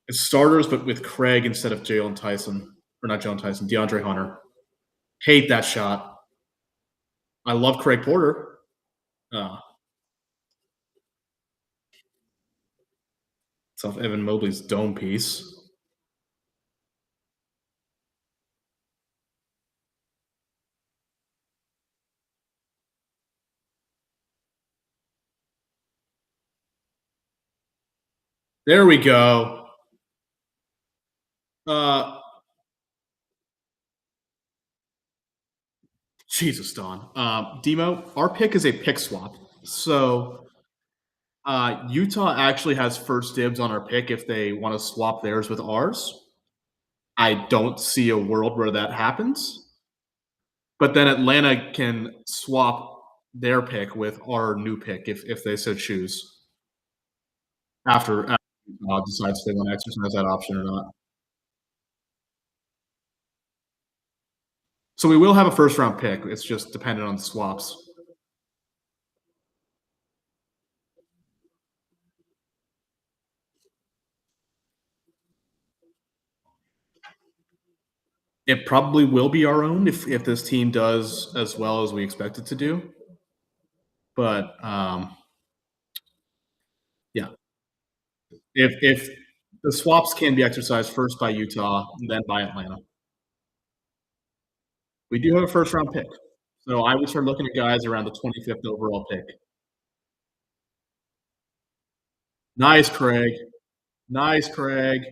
It's starters, but with Craig instead of Jalen Tyson. Or not Jalen Tyson, DeAndre Hunter. Hate that shot. I love Craig Porter. It's off Evan Mobley's dome piece. There we go. Jesus, Don. Demo, our pick is a pick swap. So Utah actually has first dibs on our pick if they want to swap theirs with ours. I don't see a world where that happens. But then Atlanta can swap their pick with our new pick if they so choose. After Utah decides if they want to exercise that option or not. So we will have a first round pick. It's just dependent on the swaps. It probably will be our own if this team does as well as we expect it to do. But yeah, if the swaps can be exercised first by Utah, then by Atlanta. We do have a first round pick, so I would start looking at guys around the 25th overall pick. Nice, Craig. Nice, Craig.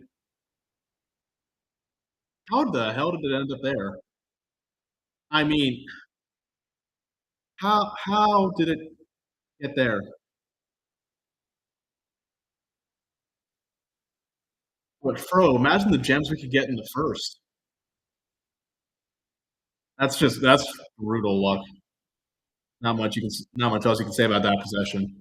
How the hell did it end up there? I mean, how did it get there? But Fro, imagine the gems we could get in the first. That's brutal luck. Not much else you can say about that possession.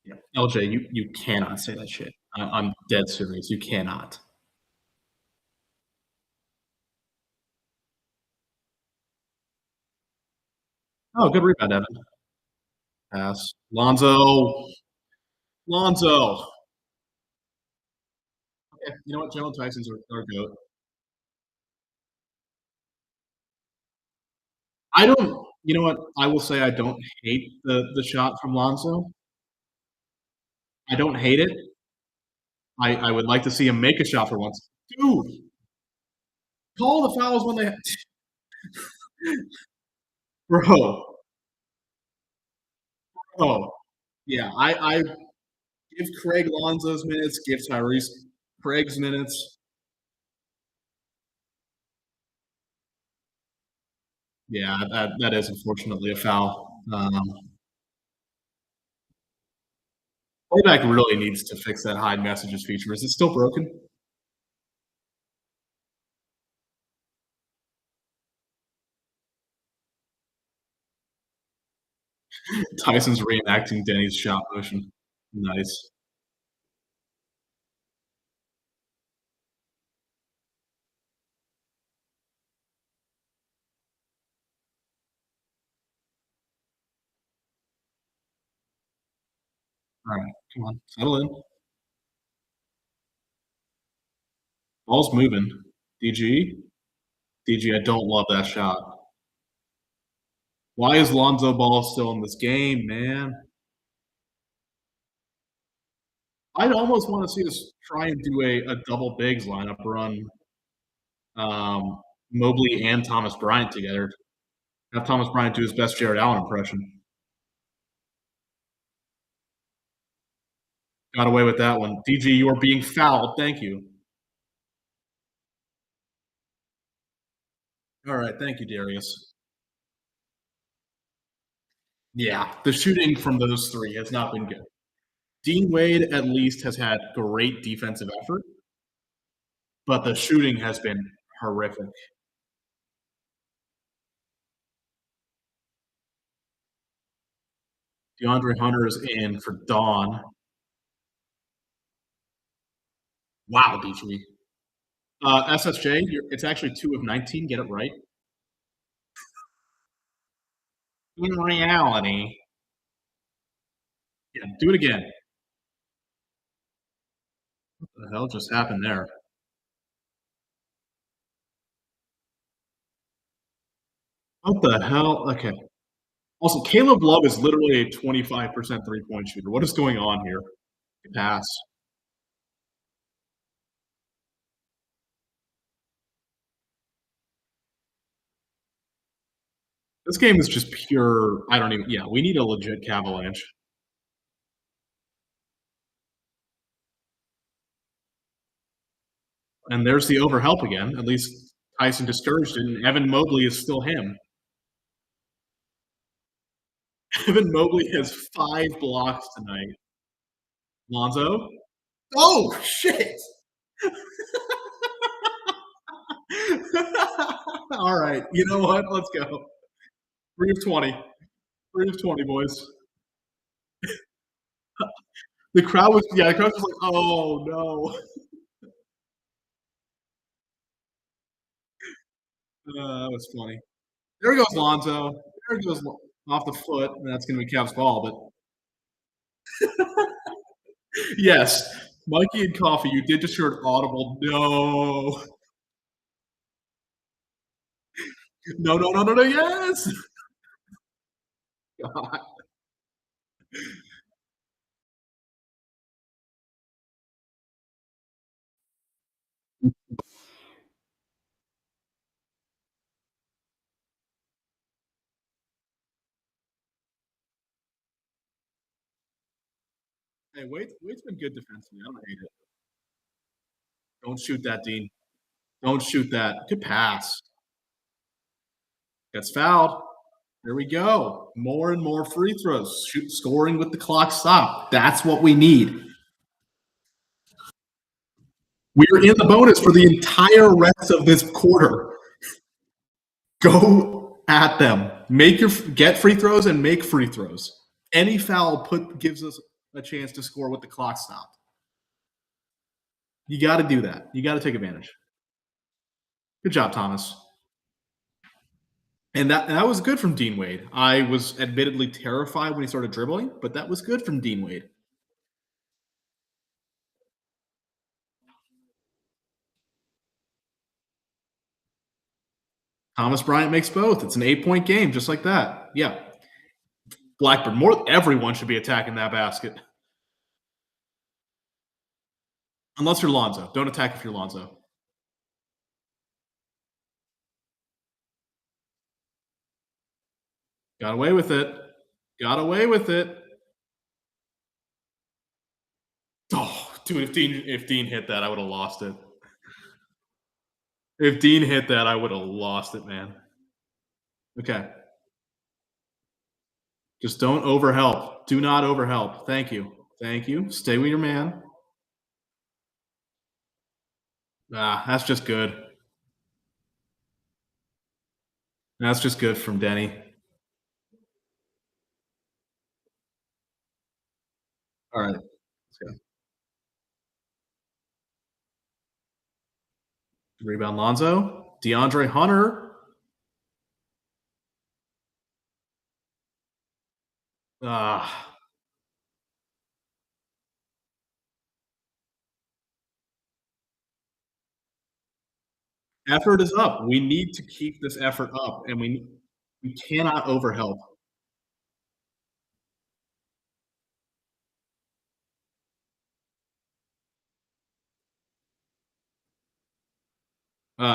Yeah. LJ, you cannot say that shit. I'm dead serious. You cannot. Oh, good rebound, Evan. Pass. Lonzo. Lonzo. Okay, you know what? Jalen Tyson's our goat. I don't. You know what? I will say I don't hate the shot from Lonzo. I don't hate it. I would like to see him make a shot for once. Dude, call the fouls when they. Bro, bro. Yeah, I give Craig Lonzo's minutes, give Tyrese Craig's minutes. Yeah, that is unfortunately a foul. Playback really needs to fix that hide messages feature. Is it still broken? Tyson's reenacting Denny's shot motion. Nice. All right, come on, settle in. Ball's moving. DG? DG, I don't love that shot. Why is Lonzo Ball still in this game, man? I'd almost want to see us try and do a double bigs lineup run Mobley and Thomas Bryant together. Have Thomas Bryant do his best Jared Allen impression. Got away with that one. DG, you are being fouled. Thank you. All right. Thank you, Darius. Yeah, the shooting from those three has not been good. Dean Wade at least has had great defensive effort, but the shooting has been horrific. DeAndre Hunter is in for Dawn. Wow, DG. SSJ, it's actually 2 of 19. Get it right. In reality, yeah, do it again. What the hell just happened there? What the hell? Okay. Also, Caleb Love is literally a 25% three-point shooter. What is going on here? Pass. This game is just pure. I don't even. Yeah, we need a legit Cavalanche. And there's the overhelp again. At least Tyson discouraged it, and Evan Mobley is still him. Evan Mobley has 5 blocks tonight. Lonzo? Oh, shit! All right. You know what? Let's go. 3 of 20. 3 of 20, boys. The crowd was like, "Oh, no." That was funny. There goes Lonzo. There goes off the foot, and that's gonna be Cavs ball, but yes, Mikey and Coffee, you did just hear an audible no. No, no, no, no, no, yes! God. Hey, Wade's been good defensively. I don't hate it. Don't shoot that, Dean. Don't shoot that. Good pass. Gets fouled. There we go. More and more free throws. Scoring with the clock stopped. That's what we need. We're in the bonus for the entire rest of this quarter. Go at them. Get free throws and make free throws. Any foul gives us a chance to score with the clock stopped. You got to do that. You got to take advantage. Good job, Thomas. And that was good from Dean Wade. I was admittedly terrified when he started dribbling, but that was good from Dean Wade. Thomas Bryant makes both. It's an 8-point game, just like that. Yeah. Blackburn, everyone should be attacking that basket. Unless you're Lonzo. Don't attack if you're Lonzo. Got away with it. Got away with it. Oh, dude, if Dean hit that, I would have lost it. If Dean hit that, I would have lost it, man. Okay. Just don't overhelp. Do not overhelp. Thank you. Thank you. Stay with your man. That's just good. That's just good from Denny. All right. Let's go. Rebound Lonzo. DeAndre Hunter. Effort is up. We need to keep this effort up, and we cannot overhelp.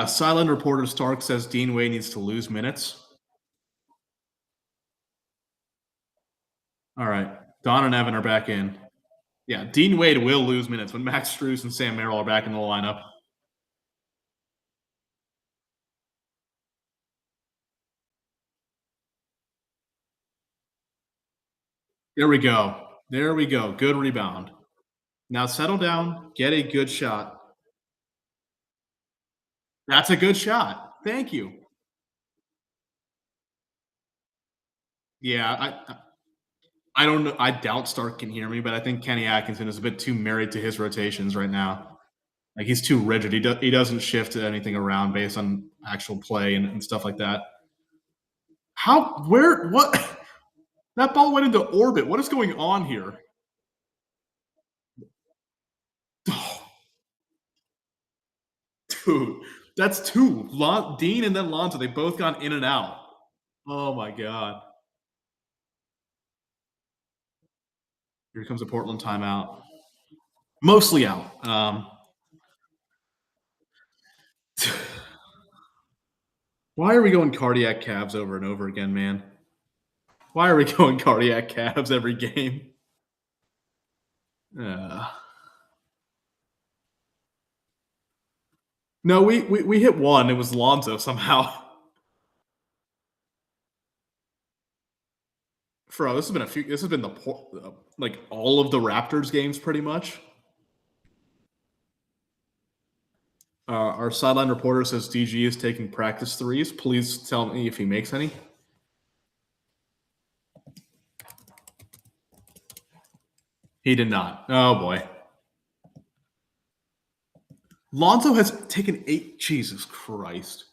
Silent reporter Stark says Dean Wade needs to lose minutes. All right. Don and Evan are back in. Yeah, Dean Wade will lose minutes when Max Strus and Sam Merrill are back in the lineup. There we go. There we go. Good rebound. Now settle down. Get a good shot. That's a good shot. Thank you. Yeah, I don't know. I doubt Stark can hear me, but I think Kenny Atkinson is a bit too married to his rotations right now. Like, he's too rigid. He doesn't shift anything around based on actual play and stuff like that. What? That ball went into orbit. What is going on here? Oh. Dude, that's two. Dean and then Lonzo, they both gone in and out. Oh, my God. Here comes a Portland timeout. Mostly out. Why are we going cardiac Cavs over and over again, man? Why are we going cardiac Cavs every game? No, we hit one. It was Lonzo somehow. Bro, this has been like all of the Raptors games pretty much. Our sideline reporter says DG is taking practice threes. Please tell me if he makes any. He did not. Oh boy. Lonzo has taken 8. Jesus Christ.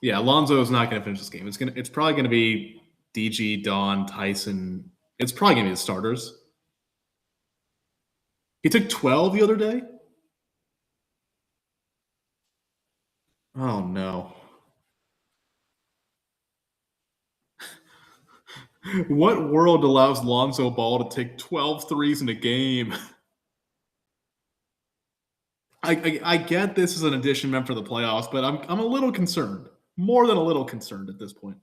Yeah, Lonzo is not going to finish this game. It's probably going to be DG, Don, Tyson. It's probably going to be the starters. He took 12 the other day. Oh no. What world allows Lonzo Ball to take 12 threes in a game? I get this is an addition meant for the playoffs, but I'm a little concerned. More than a little concerned at this point.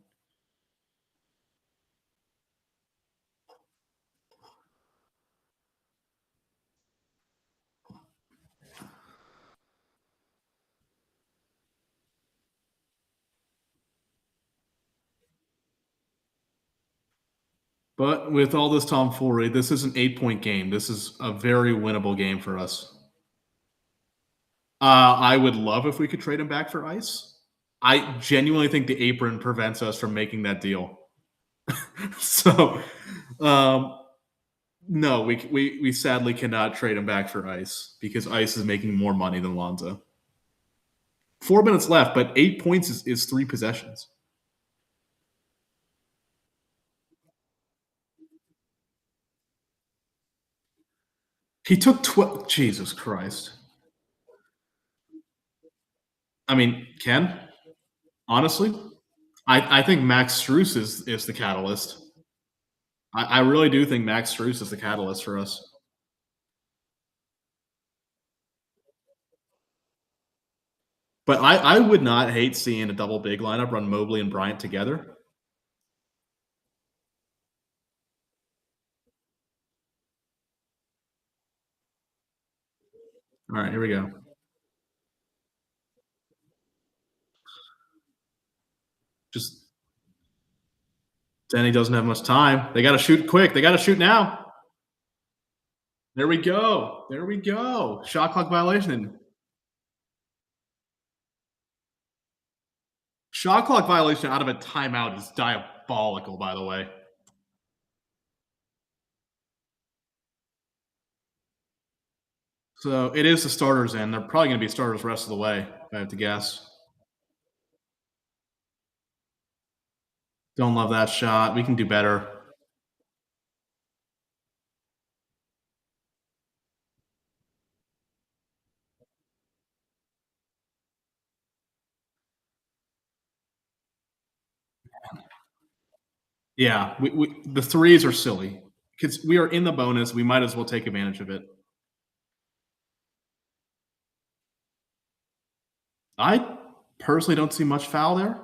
But with all this tomfoolery, this is an 8-point game. This is a very winnable game for us. I would love if we could trade him back for Ice. I genuinely think the apron prevents us from making that deal. So, no, we sadly cannot trade him back for Ice because Ice is making more money than Lonzo. 4 minutes left, but 8 points is 3 possessions. He took 12. Jesus Christ. I mean, Ken, honestly, I think Max Strus is the catalyst. I really do think Max Strus is the catalyst for us. But I would not hate seeing a double big lineup run Mobley and Bryant together. All right, here we go. Just Denny doesn't have much time. They got to shoot quick. They got to shoot now. There we go. There we go. Shot clock violation. Shot clock violation out of a timeout is diabolical, by the way. So it is the starters in. They're probably going to be starters the rest of the way, if I have to guess. Don't love that shot. We can do better. Yeah, the threes are silly because we are in the bonus. We might as well take advantage of it. I personally don't see much foul there.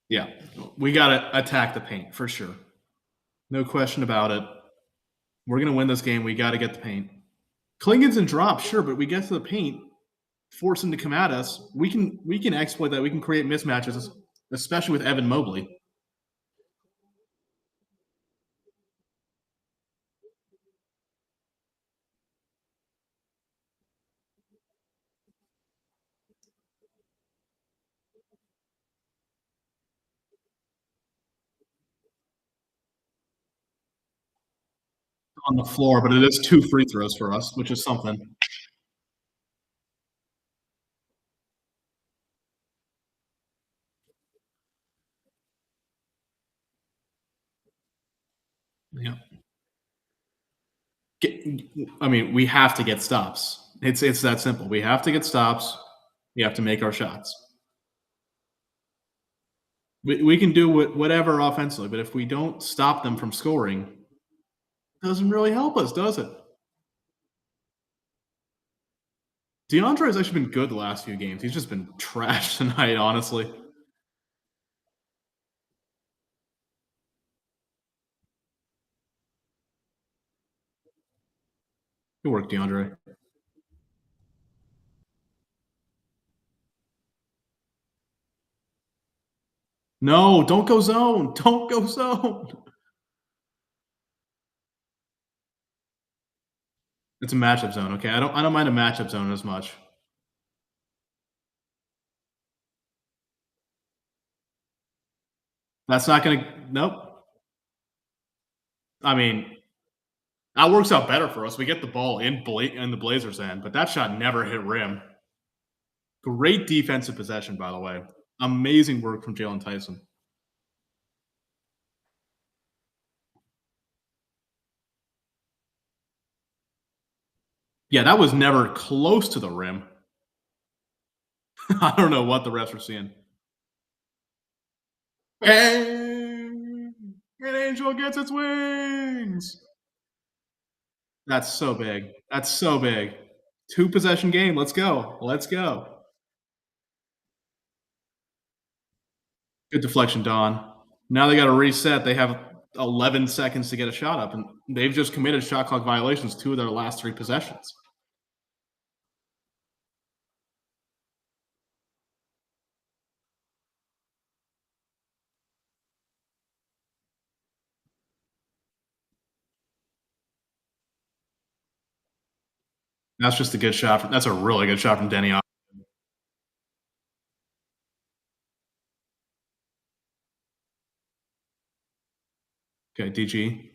Yeah, we got to attack the paint for sure. No question about it. We're going to win this game. We got to get the paint. Klingon's in drop, sure, but we get to the paint, force him to come at us. We can exploit that. We can create mismatches, especially with Evan Mobley. On the floor, but it is 2 free throws for us, which is something. Yeah. I mean, we have to get stops. It's that simple. We have to get stops. We have to make our shots. We can do whatever offensively, but if we don't stop them from scoring, it doesn't really help us, does it? DeAndre has actually been good the last few games. He's just been trash tonight, honestly. Good work, DeAndre. No, don't go zone. Don't go zone. It's a matchup zone, okay? I don't mind a matchup zone as much. That's not gonna nope. I mean, that works out better for us. We get the ball in the Blazers' end, but that shot never hit rim. Great defensive possession, by the way. Amazing work from Jalen Tyson. Yeah, that was never close to the rim. I don't know what the refs were seeing. Bang! An angel gets its wings. That's so big. That's so big. 2-possession game. Let's go. Let's go. Good deflection, Don. Now they got to reset. They have 11 seconds to get a shot up, and they've just committed shot clock violations 2 of their last 3 possessions. That's just a good shot. That's a really good shot from Denny. Okay, DG.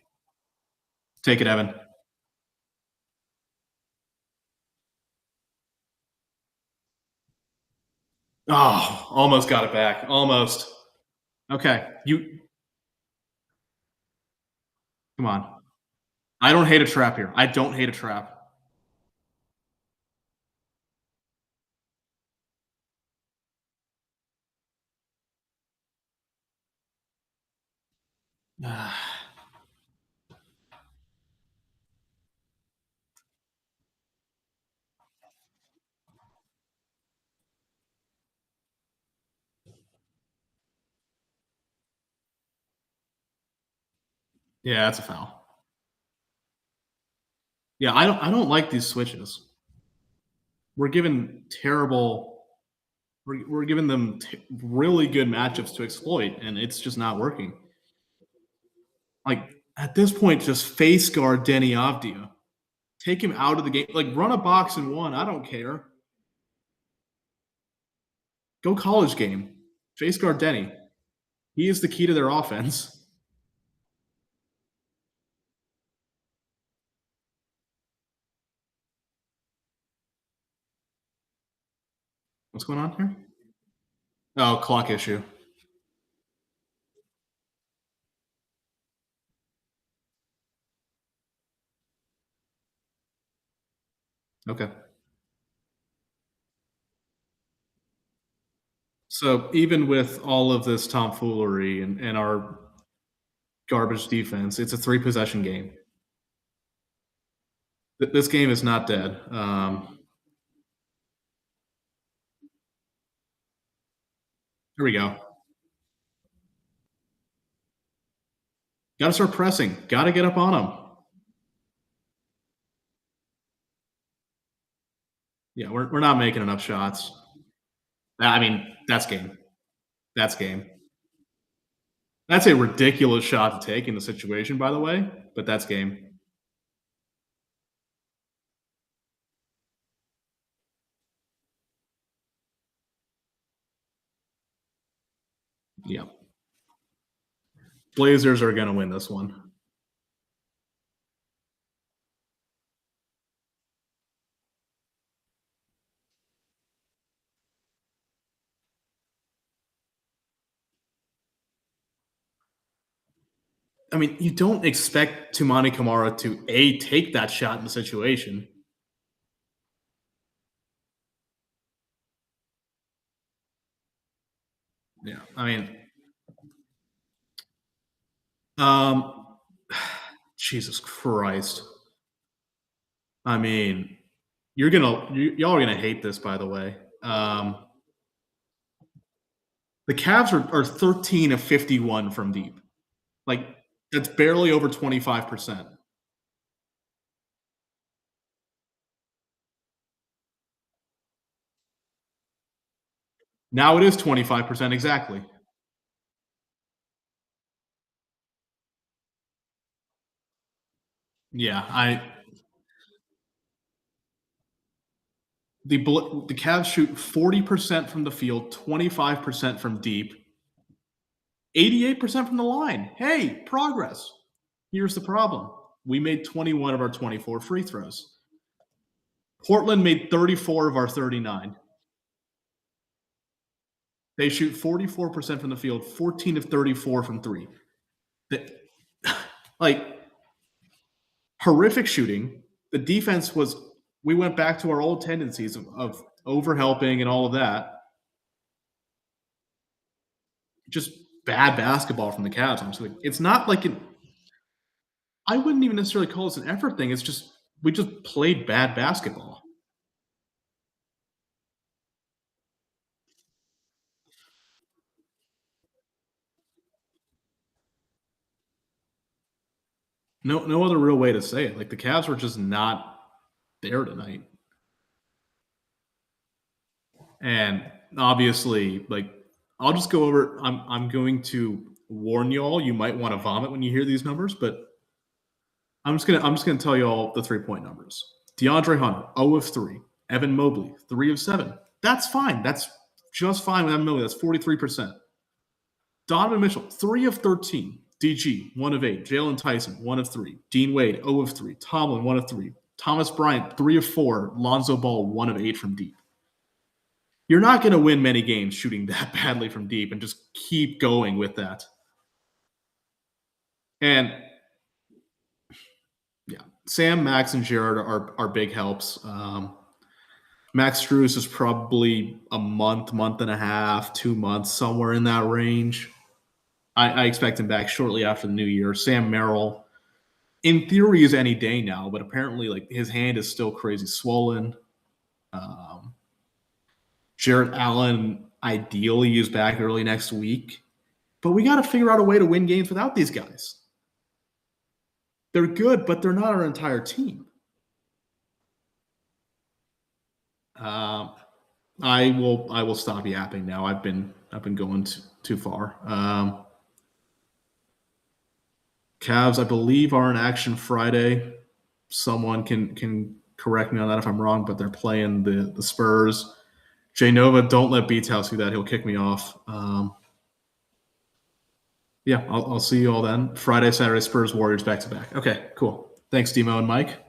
Take it, Evan. Oh, almost got it back. Almost. Okay, come on. I don't hate a trap here. I don't hate a trap. Yeah, that's a foul. Yeah, I don't like these switches. We're giving terrible. We're giving them really good matchups to exploit, and it's just not working. Like at this point, just face guard Denny Avdia. Take him out of the game. Like run a box and 1. I don't care. Go college game. Face guard Denny. He is the key to their offense. What's going on here? Oh, clock issue. Okay. So even with all of this tomfoolery and our garbage defense, it's a 3-possession game. This game is not dead. Here we go. Got to start pressing. Got to get up on them. Yeah, we're not making enough shots. I mean, that's game. That's game. That's a ridiculous shot to take in the situation, by the way, but that's game. Yeah. Blazers are going to win this one. I mean, you don't expect Tumani Kamara to take that shot in the situation. Yeah, I mean, Jesus Christ. I mean, y'all are gonna hate this, by the way. The Cavs are 13 of 51 from deep. Like that's barely over 25%. Now it is 25% exactly. Yeah, the Cavs shoot 40% from the field, 25% from deep, 88% from the line. Hey, progress. Here's the problem. We made 21 of our 24 free throws. Portland made 34 of our 39. They shoot 44% from the field, 14 of 34 from three. Like, horrific shooting. The defense was, we went back to our old tendencies of overhelping and all of that. Just bad basketball from the Cavs. I'm like, it's not like I wouldn't even necessarily call this an effort thing. It's just we just played bad basketball. No other real way to say it. Like, the Cavs were just not there tonight. And obviously, like, I'll just go over. I'm going to warn y'all. You might want to vomit when you hear these numbers, but I'm just gonna tell you all the 3-point numbers. DeAndre Hunter, 0 of 3. Evan Mobley, 3 of 7. That's fine. That's just fine with Evan Mobley. That's 43%. Donovan Mitchell, 3 of 13. DG, 1 of 8. Jalen Tyson, 1 of 3. Dean Wade, 0 of 3. Tomlin, 1 of 3. Thomas Bryant, 3 of 4. Lonzo Ball, 1 of 8 from deep. You're not going to win many games shooting that badly from deep and just keep going with that. And yeah, Sam, Max, and Jared are big helps. Max Strus is probably a month and a half, 2 months, somewhere in that range. I expect him back shortly after the new year. Sam Merrill, in theory, is any day now, but apparently, like, his hand is still crazy swollen. Jarrett Allen ideally is back early next week, but we got to figure out a way to win games without these guys. They're good, but they're not our entire team. I will stop yapping now. I've been going too far. Cavs, I believe, are in action Friday. Someone can correct me on that if I'm wrong, but they're playing the Spurs. Jay Nova, don't let Beats House do that. He'll kick me off. Yeah, I'll see you all then. Friday, Saturday, Spurs, Warriors, back-to-back. Okay, cool. Thanks, Demo and Mike.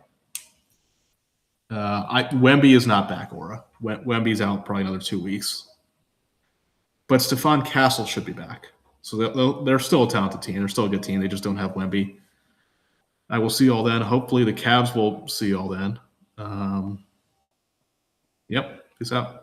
Wemby is not back, Aura. Wemby's out probably another 2 weeks. But Stephon Castle should be back. So they're still a talented team. They're still a good team. They just don't have Wemby. I will see you all then. Hopefully the Cavs will see you all then. Yep. Peace out.